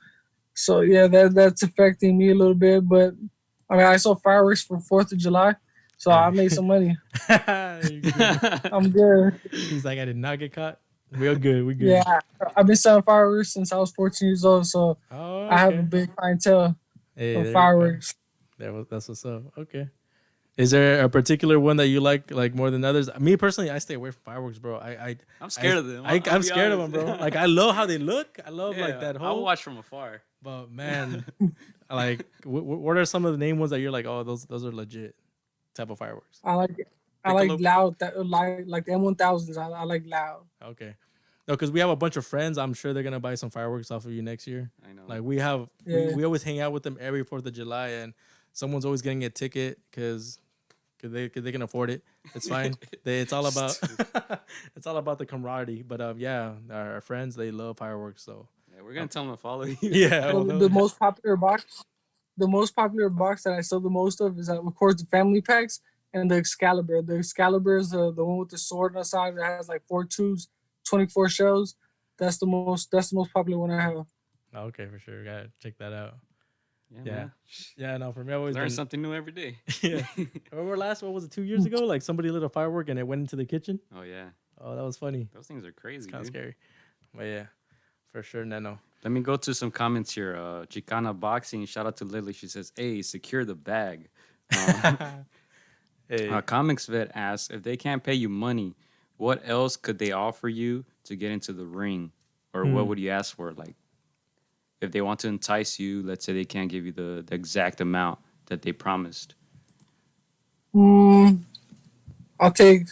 yeah, that's affecting me a little bit. But I mean, I sold fireworks for 4th of July, so I made some money. I'm good. He's like, I did not get caught. We're good. We're good. Yeah, I've been selling fireworks since I was 14 years old, so I have a big clientele of fireworks. That's what's up. Okay. Is there a particular one that you like more than others? Me personally, I stay away from fireworks, bro. I'm scared of them. I'm scared of them, bro. Like, I love how they look. I love like that whole. I'll watch from afar. But man, like, what are some of the name ones that you're like, oh, those are legit type of fireworks? I like loud, like the M1000s. I like loud. Okay. No, because we have a bunch of friends. I'm sure they're gonna buy some fireworks off of you next year. I know. Like we always hang out with them every 4th of July, and someone's always getting a ticket because they can afford it. It's fine. It's all about the camaraderie. But our friends, they love fireworks. So yeah, we're gonna tell them to follow you. Yeah. The most popular box that I sell the most of is, of course, the family packs and the Excalibur. The Excalibur is the one with the sword on the side that has like 4 tubes, 24 shells. That's the most popular one I have. Okay, for sure. Gotta check that out. Yeah. Yeah, no, for me, I always learn something new every day. Yeah. Remember what was it, 2 years ago? Like somebody lit a firework and it went into the kitchen. Oh yeah. Oh, that was funny. Those things are crazy. Kind of scary. But yeah, for sure, Neno. Let me go to some comments here. Chicana Boxing, shout out to Lily. She says, "Hey, secure the bag." Hey. Comics Vet asks, if they can't pay you money, what else could they offer you to get into the ring, or what would you ask for? Like, if they want to entice you, let's say they can't give you the exact amount that they promised. I'll take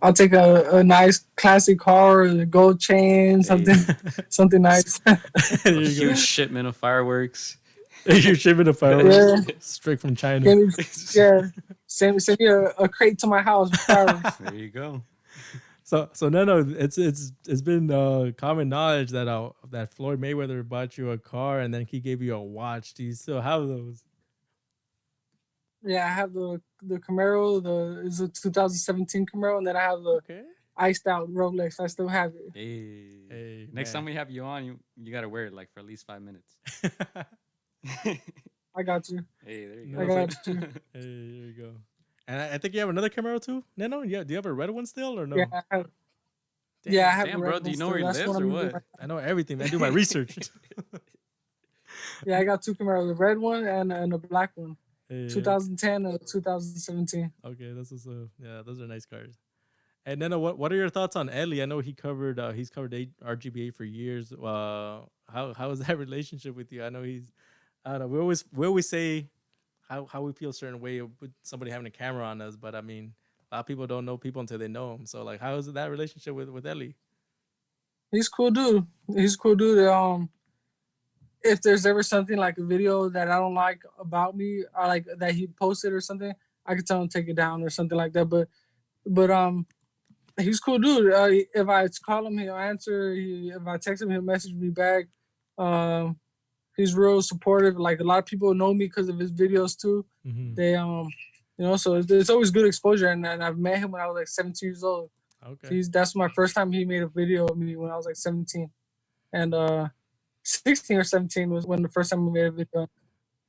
a nice classic car, a gold chain, something nice. A huge shipment of fireworks. Your shipment of fireworks straight from China. Send me a crate to my house with fireworks. There you go. So no, it's been common knowledge that Floyd Mayweather bought you a car and then he gave you a watch. Do you still have those? Yeah, I have the Camaro. Is a 2017 Camaro, and then I have the Okay. iced out Rolex. I still have it. Hey, Hey, next man. time we have you on, you gotta wear it like for at least 5 minutes. I got you. Hey, there you No, go. I got you. Hey, there you go. And I think you have another Camaro too, Neno. Yeah, do you have a red one still or no? Yeah, I have. Damn, Yeah, I have Damn, a bro, red do you one know still. where he That's lives what or I'm using what? right I know everything, man. I do my research. Yeah, I got two Camaros, a red one and a black one. Hey, 2010 and 2017. okay, this is yeah, those are nice cars. And then what are your thoughts on Ellie? I know he's covered RGBA for years. How is that relationship with you? I know I don't know. We always say how we feel a certain way with somebody having a camera on us, but I mean a lot of people don't know people until they know them. So like, how is that relationship with Ellie? He's a cool dude. He's a cool dude. If there's ever something like a video that I don't like about me, or like that he posted or something, I could tell him to take it down or something like that. But he's a cool dude. If I call him, he'll answer. If I text him, he'll message me back. Um, he's real supportive. Like a lot of people know me because of his videos too. Mm-hmm. They so it's always good exposure. And I've met him when I was like 17 years old. Okay. That's my first time he made a video of me when I was like 17, and 16 or 17 was when the first time we made a video.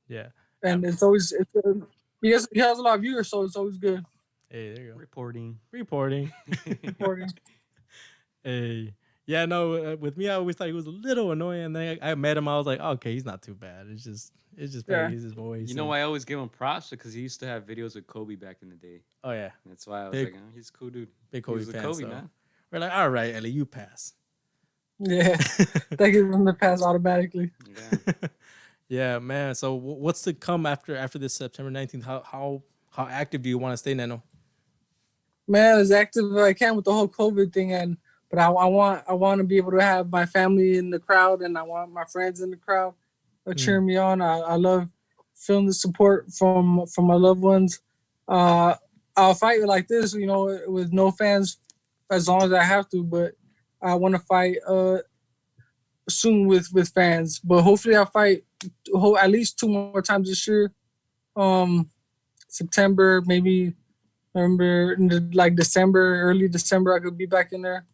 Yeah. And he has a lot of viewers, so it's always good. Hey, there you go. Reporting. Reporting. Reporting. Hey. Yeah, no. With me, I always thought he was a little annoying. And then I met him. I was like, okay, he's not too bad. It's just Yeah. he's his voice. You know why I always give him props? Because he used to have videos with Kobe back in the day. Oh yeah, That's why I was Big- like, oh, he's a cool dude. big He Kobe was a fan. Kobe, So man. we're like, all right, Ellie, you pass. Yeah, that gives him the pass automatically. Yeah. Yeah, man. So what's to come after this September 19th? How active do you want to stay, Neno? Man, as active as I can with the whole COVID thing, but I want to be able to have my family in the crowd, and I want my friends in the crowd cheering me on. I love feeling the support from my loved ones. I'll fight like this, with no fans as long as I have to, but I want to fight soon with fans. But hopefully I'll fight at least 2 more times this year. September, maybe November, like December, early December, I could be back in there.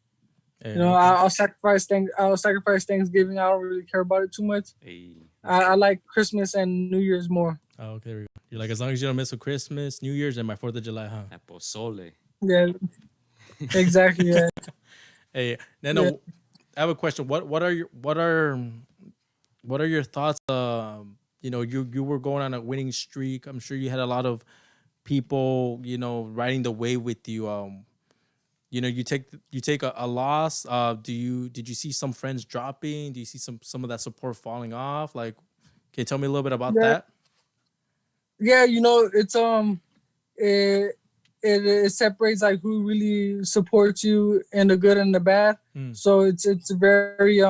Hey, I'll sacrifice Thanksgiving. I don't really care about it too much. Hey. I like Christmas and New Year's more. Oh, okay, there we go. You're like, as long as you don't miss with Christmas, New Year's, and my 4th of July, huh? That pozole. Yeah, exactly. Yeah. Hey, Neno, Yeah. I have a question. What are your thoughts? You were going on a winning streak. I'm sure you had a lot of people, riding the wave with you. You take a loss. Did you see some friends dropping? Do you see some of that support falling off? Like, can you tell me a little bit about that? Yeah, it's it separates like who really supports you in the good and the bad. So it's very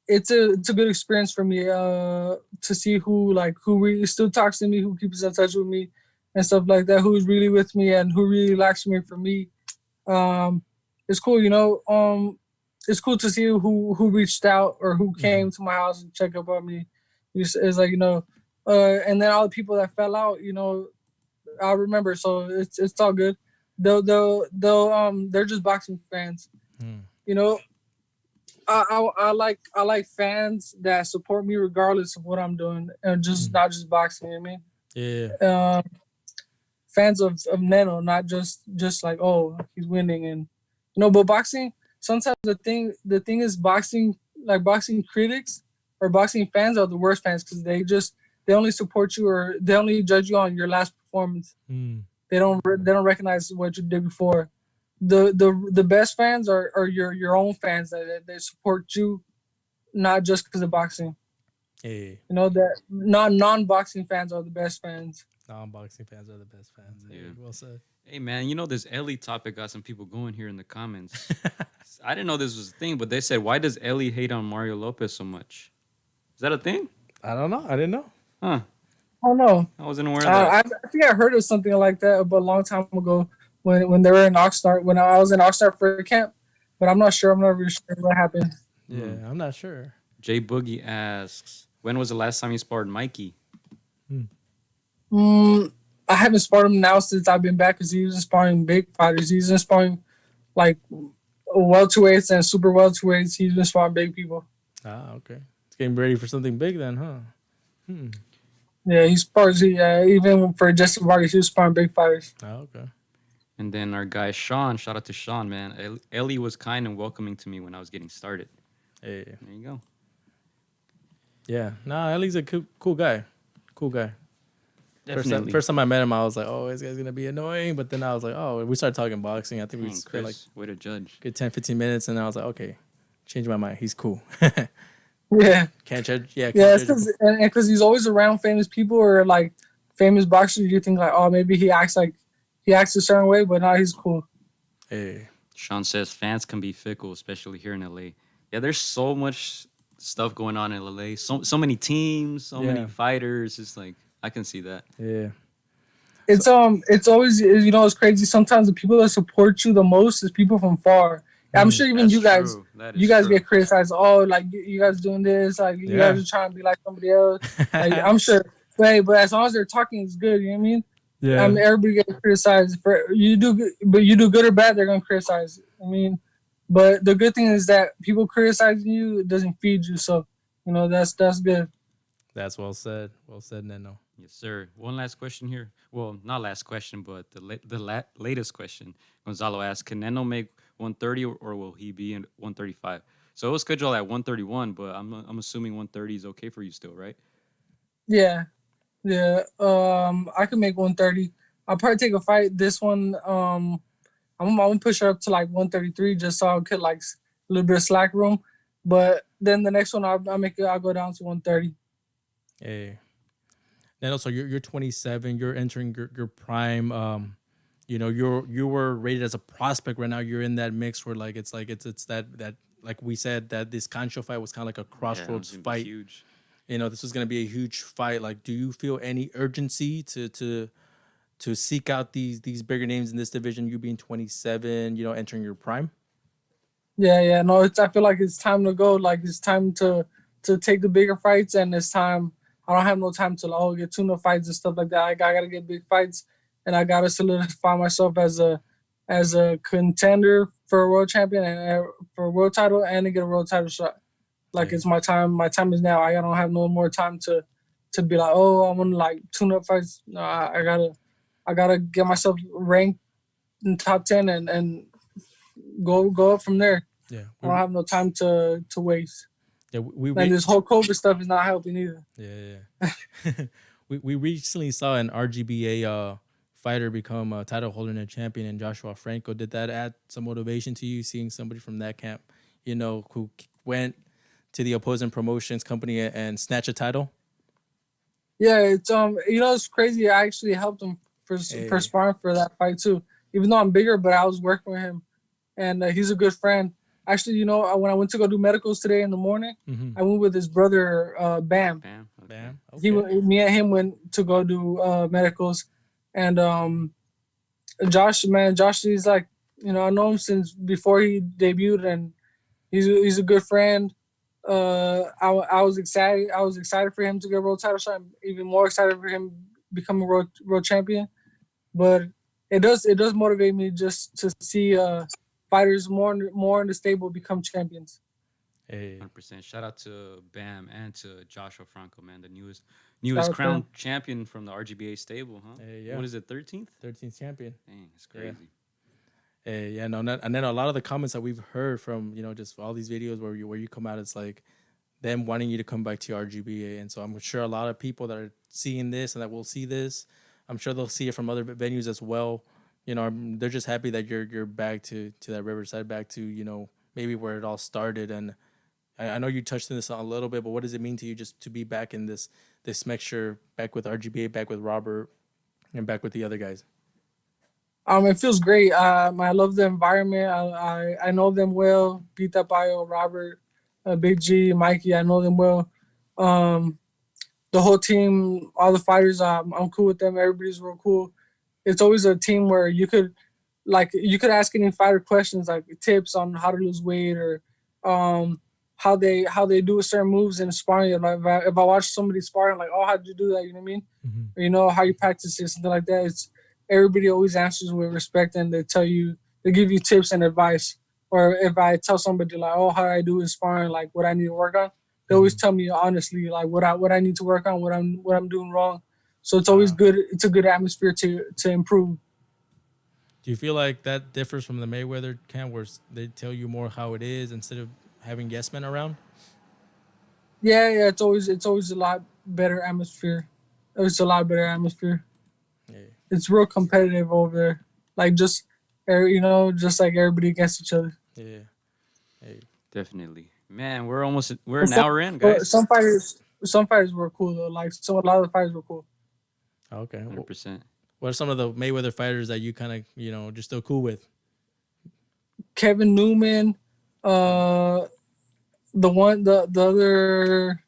it's a good experience for me to see who really still talks to me, who keeps in touch with me and stuff like that, who's really with me and who really likes me for me. It's cool, it's cool to see who reached out or who came to my house and check up on me. It's like, and then all the people that fell out, I'll remember. So it's all good. They're just boxing fans. I like fans that support me regardless of what I'm doing, and just not just boxing. You know what I mean? Yeah. Fans of Neno, not just like, oh, he's winning, and but boxing. Sometimes the thing is boxing critics or boxing fans are the worst fans because they only support you or they only judge you on your last performance. They don't recognize what you did before. The best fans are your own fans that they support you, not just because of boxing. Hey. That non-boxing fans are the best fans. Non-boxing fans are the best fans. Hey, Yeah. well said. Hey, man, this Ellie topic got some people going here in the comments. I didn't know this was a thing, but they said, why does Ellie hate on Mario Lopez so much? Is that a thing? I don't know. I didn't know. Huh. I don't know. I wasn't aware of that. I think I heard of something like that, but a long time ago when they were in Oxnard, when I was in Oxnard for a camp, but I'm not sure. I'm not really sure what happened. Yeah, I'm not sure. Jay Boogie asks, when was the last time you sparred Mikey? I haven't sparred him now since I've been back because he was sparring big fighters. He's been sparring like welterweights and super welterweights. He's been sparring big people. Ah, okay. It's getting ready for something big then, huh? Yeah, he spars. Even for Justin Vargas, he was sparring big fighters. Oh, okay. And then our guy Sean, shout out to Sean, man. Ellie was kind and welcoming to me when I was getting started. Hey. There you go. Yeah. Nah, Ellie's a cool guy. Cool guy. Definitely. First time I met him, I was like, oh, this guy's going to be annoying. But then I was like, oh, we started talking boxing. I think we spent like way to judge. good 10, 15 minutes. And I was like, okay, change my mind. He's cool. Yeah. Can't judge. Yeah. Yeah, because he's always around famous people or like famous boxers. You think like, oh, maybe he acts a certain way, but now he's cool. Hey. Sean says fans can be fickle, especially here in LA. Yeah, there's so much stuff going on in LA. So many teams, so many fighters. It's like I can see that. Yeah. It's always, you know, it's crazy. Sometimes the people that support you the most is people from far. I'm sure even you guys get criticized. Oh, like you guys doing this, like you guys are trying to be like somebody else. Like, I'm sure, but as long as they're talking, it's good. You know what I mean? Yeah. I mean, everybody gets criticized for you do good, but you do good or bad, they're gonna criticize. I mean, but the good thing is that people criticizing you, it doesn't feed you. So, you know, that's good. That's well said. Well said, Neno. Yes, sir. One last question here. Well, not last question, but the latest question. Gonzalo asked, can Neno make 130 or will he be in 135? So it was scheduled at 131, but I'm assuming 130 is okay for you still, right? Yeah. I can make 130. I'll probably take a fight. This one, I'm gonna push her up to like 133 just so I'll get like a little bit of slack room. But then the next one, I'll go down to 130. Hey. Neno, so you're 27. You're entering your prime. You know, you were rated as a prospect. Right now, you're in that mix where like it's that like we said that this Cancio fight was kind of like a crossroads fight. Huge. You know, this was going to be a huge fight. Like, do you feel any urgency to seek out these bigger names in this division? You being 27, you know, entering your prime. Yeah. No, I feel like it's time to go. Like it's time to take the bigger fights, and it's time. I don't have no time to get tune-up fights and stuff like that. I gotta get big fights, and I gotta solidify myself as a contender for a world champion and for a world title, and to get a world title shot. Like it's my time. My time is now. I don't have no more time to be like, oh, I want to like tune-up fights. No, I gotta get myself ranked in top 10 and go up from there. Yeah, I don't have no time to waste. Yeah, and this whole COVID stuff is not helping either. Yeah. we recently saw an RGBA fighter become a title holder and a champion, and Joshua Franco. Did that add some motivation to you, seeing somebody from that camp, you know, who went to the opposing promotions company and snatch a title? Yeah, it's you know, it's crazy. I actually helped him for sparring for that fight too. Even though I'm bigger, but I was working with him, and he's a good friend. Actually, you know, when I went to go do medicals today in the morning, I went with his brother, Bam. Bam. Okay. Me and him went to go do medicals, and Josh, he's like, you know, I know him since before he debuted, and he's a good friend. I was excited. I was excited for him to get a world title shot. I'm even more excited for him becoming world champion. But it does motivate me just to see fighters more in the stable become champions. Hey. 100%. Shout out to Bam and to Joshua Franco, man, the newest crowned champion from the RGBA stable, huh? Hey, yeah. What is it, 13th? 13th champion. Dang, it's crazy. Hey, yeah, no, and then a lot of the comments that we've heard from, you know, just all these videos where you come out, it's like them wanting you to come back to RGBA. And so I'm sure a lot of people that are seeing this and that will see this, I'm sure they'll see it from other venues as well. You know, they're just happy that you're back to that Riverside, back to, you know, maybe where it all started. And I know you touched on this a little bit, but what does it mean to you just to be back in this mixture, back with RGBA, back with Robert, and back with the other guys? It feels great. I love the environment. I know them well. Pita Payo, Robert, Big G, Mikey, I know them well. The whole team, all the fighters, I'm cool with them. Everybody's real cool. It's always a team where you could ask any fighter questions like tips on how to lose weight or how they do certain moves in sparring. Like if I watch somebody sparring, like, oh, how'd you do that? You know what I mean? Or, you know, how you practice it, something like that. It's everybody always answers with respect, and they give you tips and advice. Or if I tell somebody like, oh, how I do in sparring, like what I need to work on, they always tell me honestly, like what I need to work on, what I'm doing wrong. So it's always good. It's a good atmosphere to improve. Do you feel like that differs from the Mayweather camp, where they tell you more how it is instead of having yes men around? Yeah. It's always a lot better atmosphere. It's a lot better atmosphere. Yeah. It's real competitive over there. Like just like everybody against each other. Yeah. Hey. Definitely, man. We're an hour in, guys. Some fighters were cool though. Like a lot of the fighters were cool. Okay. 100%. What are some of the Mayweather fighters that you kind of, just still cool with? Kevin Newman, the other,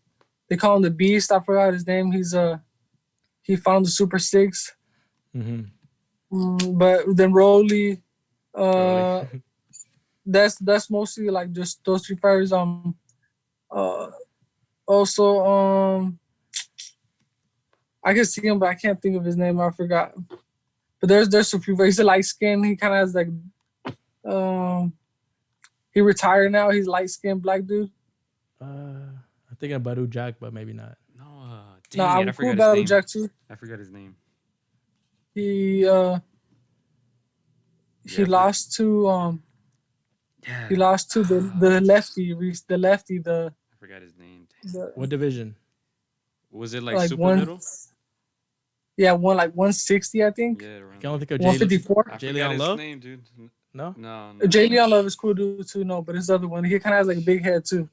they call him the Beast. I forgot his name. He found the Super Six. Mm-hmm. But then Rolly, that's mostly like just those three fighters. Also, I can see him, but I can't think of his name. I forgot. But there's a few. He's a light skin. He kind of has like, he retired now. He's light skinned black dude. I'm thinking of Badu Jack, but maybe not. I'm cool about Jack too. I forgot his name. He lost to he lost to the lefty. I forgot his name. What division? Was it like super middle? Yeah, 160, I think. Yeah, I can only think of 154. Jay Leon Love. Name, dude. No. Jay Leon Love is cool dude too. No, but his other one, he kind of has like a big head too.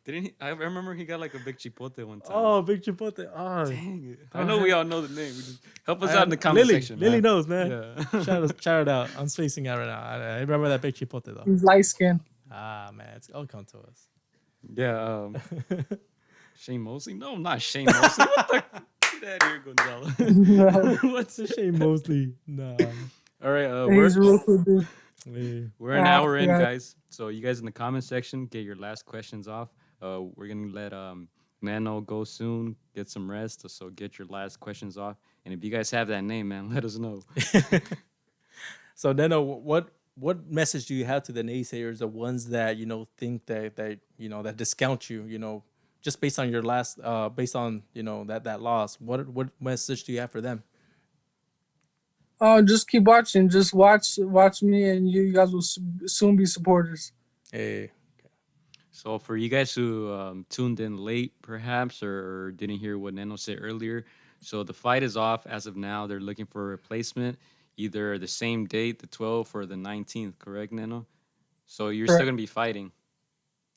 Didn't he? I remember he got like a big chipote one time. Oh, big chipote. Oh, dang it! I know we all know the name. Help us out in the comment section. Lily man. knows, man. Yeah. shout it out. I'm spacing out right now. I remember that big chipote though. He's light skinned. Man, it's all come to us. Yeah. Shane Mosley? No, I'm not Shane Mosley. What the? Get out of here, Gonzalo. What's a Shane Mosley? Nah. All right. He's real cool dude. We're an hour in, guys. So you guys in the comment section, get your last questions off. We're gonna let Neno go soon, get some rest. So get your last questions off. And if you guys have that name, man, let us know. So Neno, what message do you have to the naysayers, the ones that think that that discount you, just based on your last based on that loss? What message do you have for them? Just keep watching. Just watch me, and you guys will soon be supporters. Hey. So for you guys who tuned in late, perhaps, or didn't hear what Neno said earlier, so the fight is off as of now. They're looking for a replacement, either the same date, the 12th, or the 19th. Correct, Neno? So you're still gonna be fighting,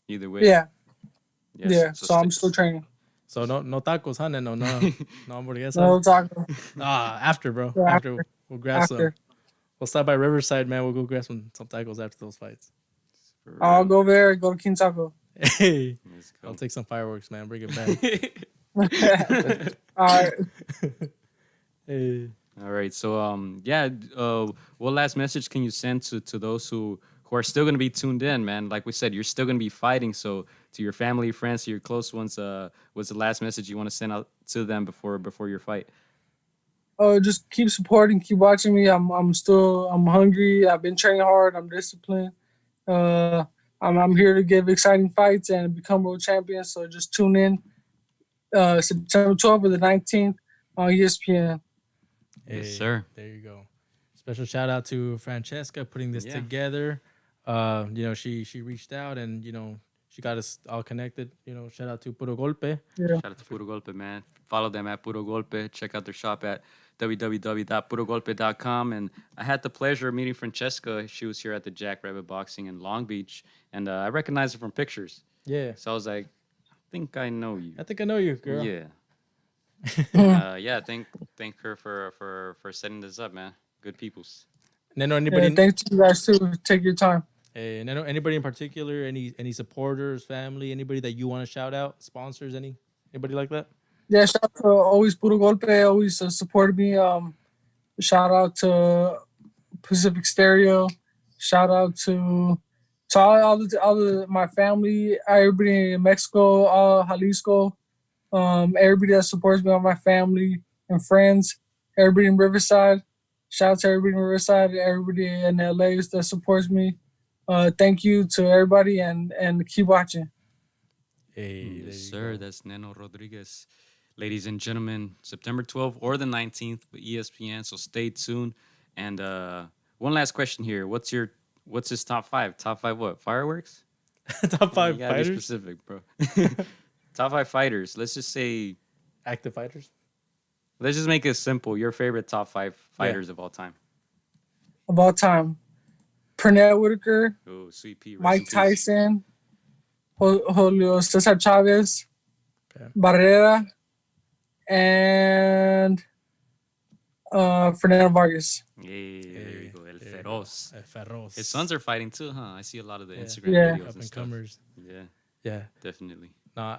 either way. Yeah. Yes, Yeah. So I'm still training. So no tacos, huh? No hamburguesa. No tacos. After, bro. Yeah, after we'll grab some. We'll stop by Riverside, man. We'll go grab some tacos after those fights. I'll go there. Go to King Taco. Hey, I'll take some fireworks, man. Bring it back. All right. Hey. All right. So what last message can you send to those who are still going to be tuned in, man? Like we said, you're still going to be fighting. So to your family, friends, to your close ones, what's the last message you want to send out to them before your fight? Just keep supporting, keep watching me. I'm hungry. I've been training hard. I'm disciplined. I'm here to give exciting fights and become world champion. So just tune in September 12th or the 19th on ESPN. Hey, yes, sir. There you go. Special shout out to Francesca putting this together. She reached out and she got us all connected. Shout out to Puro Golpe. Yeah. Shout out to Puro Golpe, man. Follow them at Puro Golpe. Check out their shop at www.purogolpe.com. And I had the pleasure of meeting Francesca. She was here at the Jackrabbit Boxing in Long Beach, and I recognized her from pictures. Yeah. So I was like, I think I know you. I think I know you, girl. Yeah. Thank her for setting this up, man. Good peoples. Neno, anybody? Thanks to you guys too. Take your time. Hey, Neno, anybody in particular? Any supporters, family? Anybody that you want to shout out? Sponsors? Anybody like that? Yeah, shout out to always Puro Golpe, always supported me. Shout out to Pacific Stereo. Shout out to To my family, everybody in Mexico, all Jalisco, everybody that supports me, all my family and friends, everybody in Riverside. Shout out to everybody in Riverside, everybody in LA that supports me. Thank you to everybody and keep watching. Hey, Yes, sir. That's Neno Rodriguez. Ladies and gentlemen, September 12th or the 19th with ESPN, so stay tuned. And one last question here. What's his top five? Top five what? Fireworks? Top You 5 gotta be fighters, specific, bro. Top 5 fighters. Let's just say, active fighters. let's just make it simple. Your favorite top 5 fighters of all time. Of all time, Pernell Whitaker, Oh, sweet Pea. rest in Mike peace. Tyson, Julio, Cesar Chavez, Okay. Barrera, and Fernando Vargas. Hey, there you go. El There you Feroz. Feroz. His sons are fighting too, huh? I see a lot of the Yeah. Instagram Yeah. videos Up and and stuff. comers. Yeah, Yeah. definitely.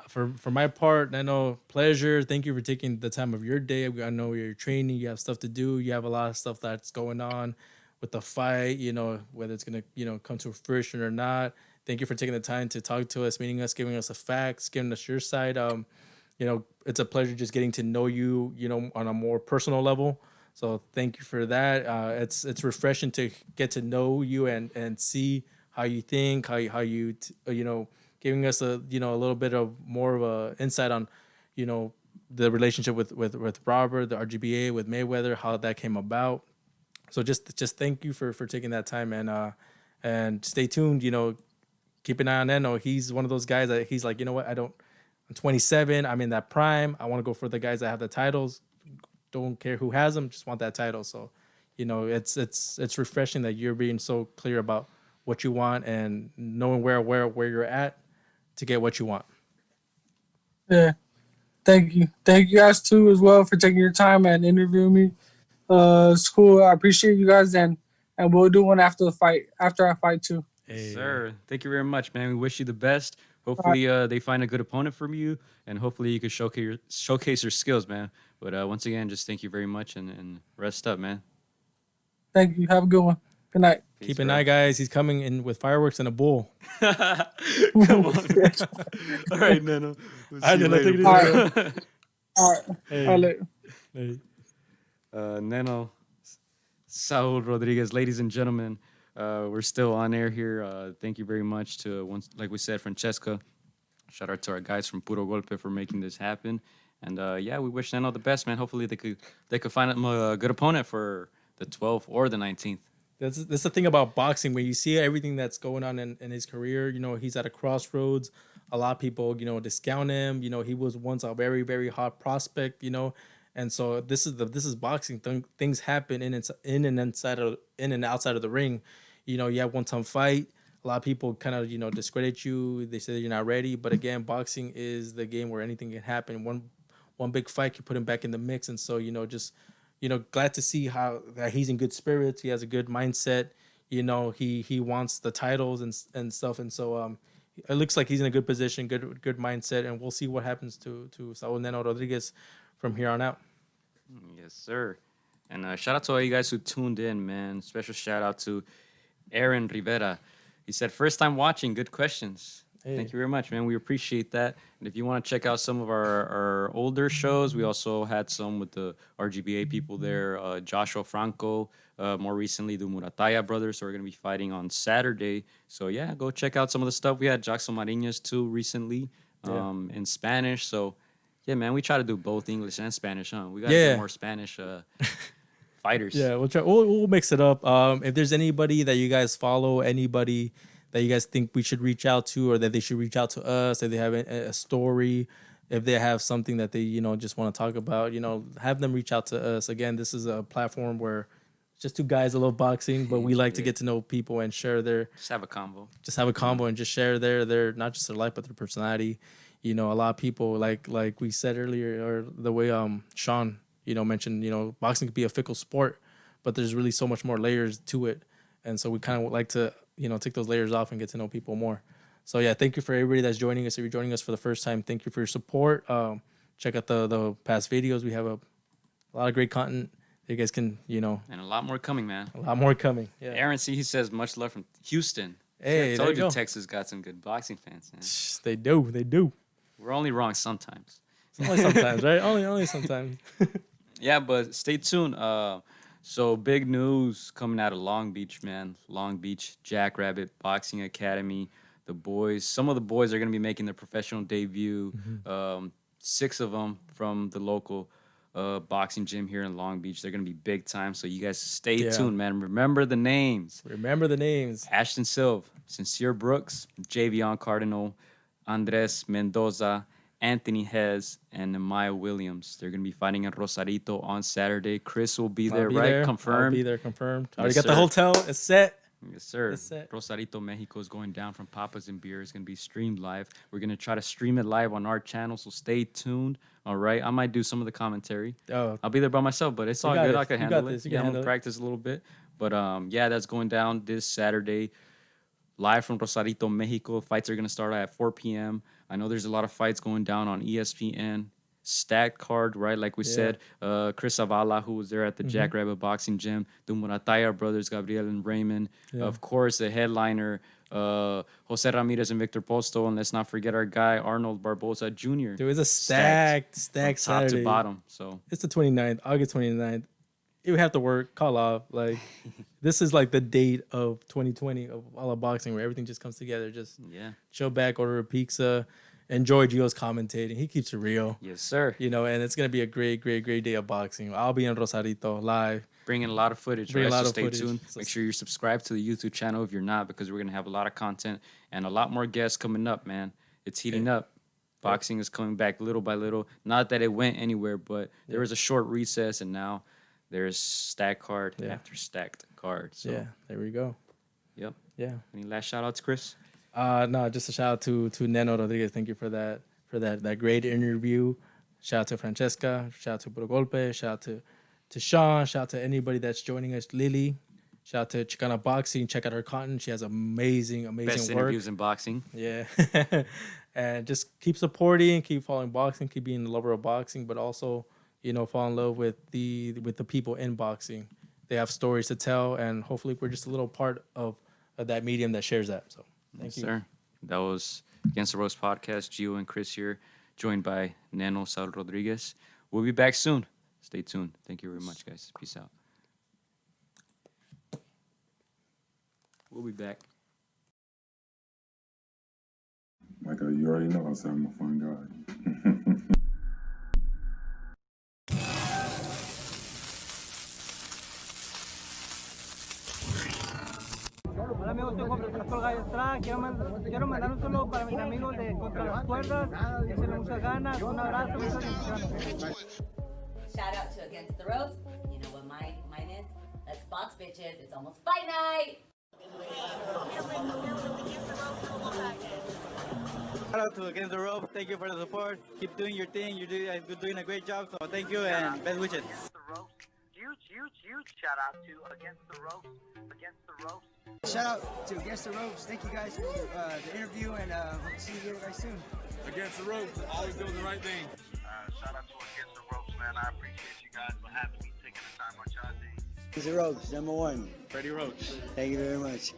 For my part, Neno, pleasure. Thank you for taking the time of your day. I know you're training. You have stuff to do. You have a lot of stuff that's going on with the fight. Whether it's gonna come to fruition or not. Thank you for taking the time to talk to us, meeting us, giving us the facts, giving us your side. It's a pleasure just getting to know you. On a more personal level. So thank you for that. It's refreshing to get to know you and see how you think, how you giving us a little bit of more of a insight on the relationship with Robert, the RGBA, with Mayweather, how that came about. So just thank you for taking that time and stay tuned. Keep an eye on Neno. He's one of those guys that he's like, you know what, I'm 27. I'm in that prime. I want to go for the guys that have the titles. Don't care who has them. Just want that title. So, it's refreshing that you're being so clear about what you want and knowing where you're at to get what you want. Yeah. Thank you guys too as well for taking your time and interviewing me. It's cool. I appreciate you guys and we'll do one after the fight, after I fight too. Yes, sir. Thank you very much, man. We wish you the best. Hopefully, they find a good opponent from you, and hopefully you can showcase your skills, man. But once again, just thank you very much and rest up, man. Thank you. Have a good one. Good night. Peace, Keep an bro. eye, guys. He's coming in with fireworks and a bull. Come on. All right, Neno. We'll I see you didn't think later, it bro. All right. Hey. I'll let- Hey. Neno, Saul Rodriguez, ladies and gentlemen, we're still on air here. Thank you very much to, like we said, Francesca. Shout out to our guys from Puro Golpe for making this happen. And we wish Neno the best, man. Hopefully they could find him a good opponent for the 12th or the 19th. That's the thing about boxing. When you see everything that's going on in his career, he's at a crossroads. A lot of people, discount him. He was once a very, very hot prospect, and so this is boxing. Things happen in and outside of the ring. You have one-time fight. A lot of people kind of discredit you. They say that you're not ready. But again, boxing is the game where anything can happen. One big fight can put him back in the mix. And so just glad to see how that he's in good spirits. He has a good mindset. He wants the titles and stuff. And so it looks like he's in a good position, good mindset. And we'll see what happens to Saul Neno Rodriguez from here on out. Yes, sir. And shout out to all you guys who tuned in, man. Special shout out to Aaron Rivera. He said, first time watching, good questions. Hey. Thank you very much, man. We appreciate that. And if you want to check out some of our older shows, we also had some with the RGBA people there. Joshua Franco, more recently, the Murataya brothers, who are going to be fighting on Saturday. So, yeah, go check out some of the stuff. We had Jackson Marinas, too, recently in Spanish. So, yeah, man, we try to do both English and Spanish, huh? We got to get more Spanish fighters. Yeah, we'll mix it up. If there's anybody that you guys follow, anybody that you guys think we should reach out to, or that they should reach out to us, if they have a story, if they have something that they just want to talk about, have them reach out to us. Again, this is a platform where just two guys that love boxing, but we like to get to know people and share Just have a combo. And just share their not just their life but their personality. A lot of people like we said earlier, or the way Sean mentioned, boxing could be a fickle sport, but there's really so much more layers to it. And so we kind of like to, take those layers off and get to know people more. So yeah, thank you for everybody that's joining us. If you're joining us for the first time, thank you for your support. Check out the past videos. We have a lot of great content that you guys can, And a lot more coming, man. a lot more coming. Yeah. Aaron C, he says, much love from Houston. Hey, I there told you you go. Texas got some good boxing fans, man. They do. We're only wrong sometimes. Only sometimes, right? Only sometimes. Yeah, but stay tuned. So big news coming out of Long Beach, man. Long Beach Jackrabbit Boxing Academy. The boys, some of the boys are gonna be making their professional debut. 6 of them from the local boxing gym here in Long Beach. They're gonna be big time. So you guys stay Yeah. tuned, man. Remember the names: Remember the names. Ashton Silva, Sincere Brooks, Javion Cardinal, Andres Mendoza, Anthony Hez, and Maya Williams. They're going to be fighting in Rosarito on Saturday. Chris will be there, I'll be right? there. Confirmed? I'll be there, confirmed. I Yes, already got the sir. hotel. It's set. Yes, sir. It's set. Rosarito, Mexico is going down from Papas and Beer. It's going to be streamed live. We're going to try to stream it live on our channel, so stay tuned. All right. I might do some of the commentary. Oh, I'll be there by myself, but it's You all got good. it. I can You handle got it. this. You Yeah, can I'm handle going to it. practice a little bit. But yeah, that's going down this Saturday. Live from Rosarito, Mexico. Fights are going to start at 4 p.m. I know there's a lot of fights going down on ESPN. Stacked card, right? Like we said, Chris Zavala, who was there at the Jackrabbit Boxing Gym. The Murataya brothers, Gabriel and Raymond. Yeah. Of course, the headliner, Jose Ramirez and Victor Posto. And let's not forget our guy, Arnold Barbosa Jr. there was a Stacked stacked from top Saturday. to bottom. So It's the 29th, August 29th. You have to work, call off. Like, this is like the date of 2020 of all of boxing where everything just comes together. Just yeah, chill back, order a pizza, enjoy Gio's commentating. He keeps it real, yes, sir. you know, and it's going to be a great day of boxing. I'll be in Rosarito live. Bringing a lot of footage, Bring right? a lot So of stay footage. tuned. So- Make sure you're subscribed to the YouTube channel if you're not, because we're gonna have a lot of content and a lot more guests coming up, man. It's heating up. Boxing is coming back little by little. Not that it went anywhere, but there was a short recess, and now there's stacked card after stacked card. So, Yeah, there we go. yep. Yeah. Any last shout outs, Chris? No, just a shout out to Neno Rodriguez. Thank you for that great interview. Shout out to Francesca. Shout out to Puro Golpe. Shout out to Sean. Shout out to anybody that's joining us. Lily. Shout out to Chicana Boxing. Check out her content. She has amazing Best work. interviews in boxing. Yeah. And just keep supporting, keep following boxing, keep being a lover of boxing, but also, you know, fall in love with the people in boxing. They have stories to tell, and hopefully we're just a little part of that medium that shares that. So thank you. Sir. That was Against the Ropes podcast. Gio and Chris here, joined by Neno Saul Rodriguez. We'll be back soon. Stay tuned. Thank you very much, guys. Peace out. We'll be back. Michael, you already know I said I'm a fun guy. Hola amigos, soy Juan Pastor Gallo. Quiero mandar un saludo para mis amigos de Contra las Cuerdas, echenle muchas ganas, un abrazo, muchas bendiciones. Shout out to Against the Ropes. You know what mine is? Let's box, bitches. It's almost fight night. Shout out to Against the Ropes. Thank you for the support. Keep doing your thing. You're doing a great job. So thank you and best wishes. Against the ropes. Huge shout out to Against the Ropes. Against the Ropes. Shout out to Against the Ropes. Thank you guys for the interview and hope to see you guys soon. Against the ropes, always doing the right thing. Shout out to Against the Ropes, man. I appreciate you guys for having me, taking the time out y'all day. Against the Ropes, #1. Freddie Roach. Thank you very much.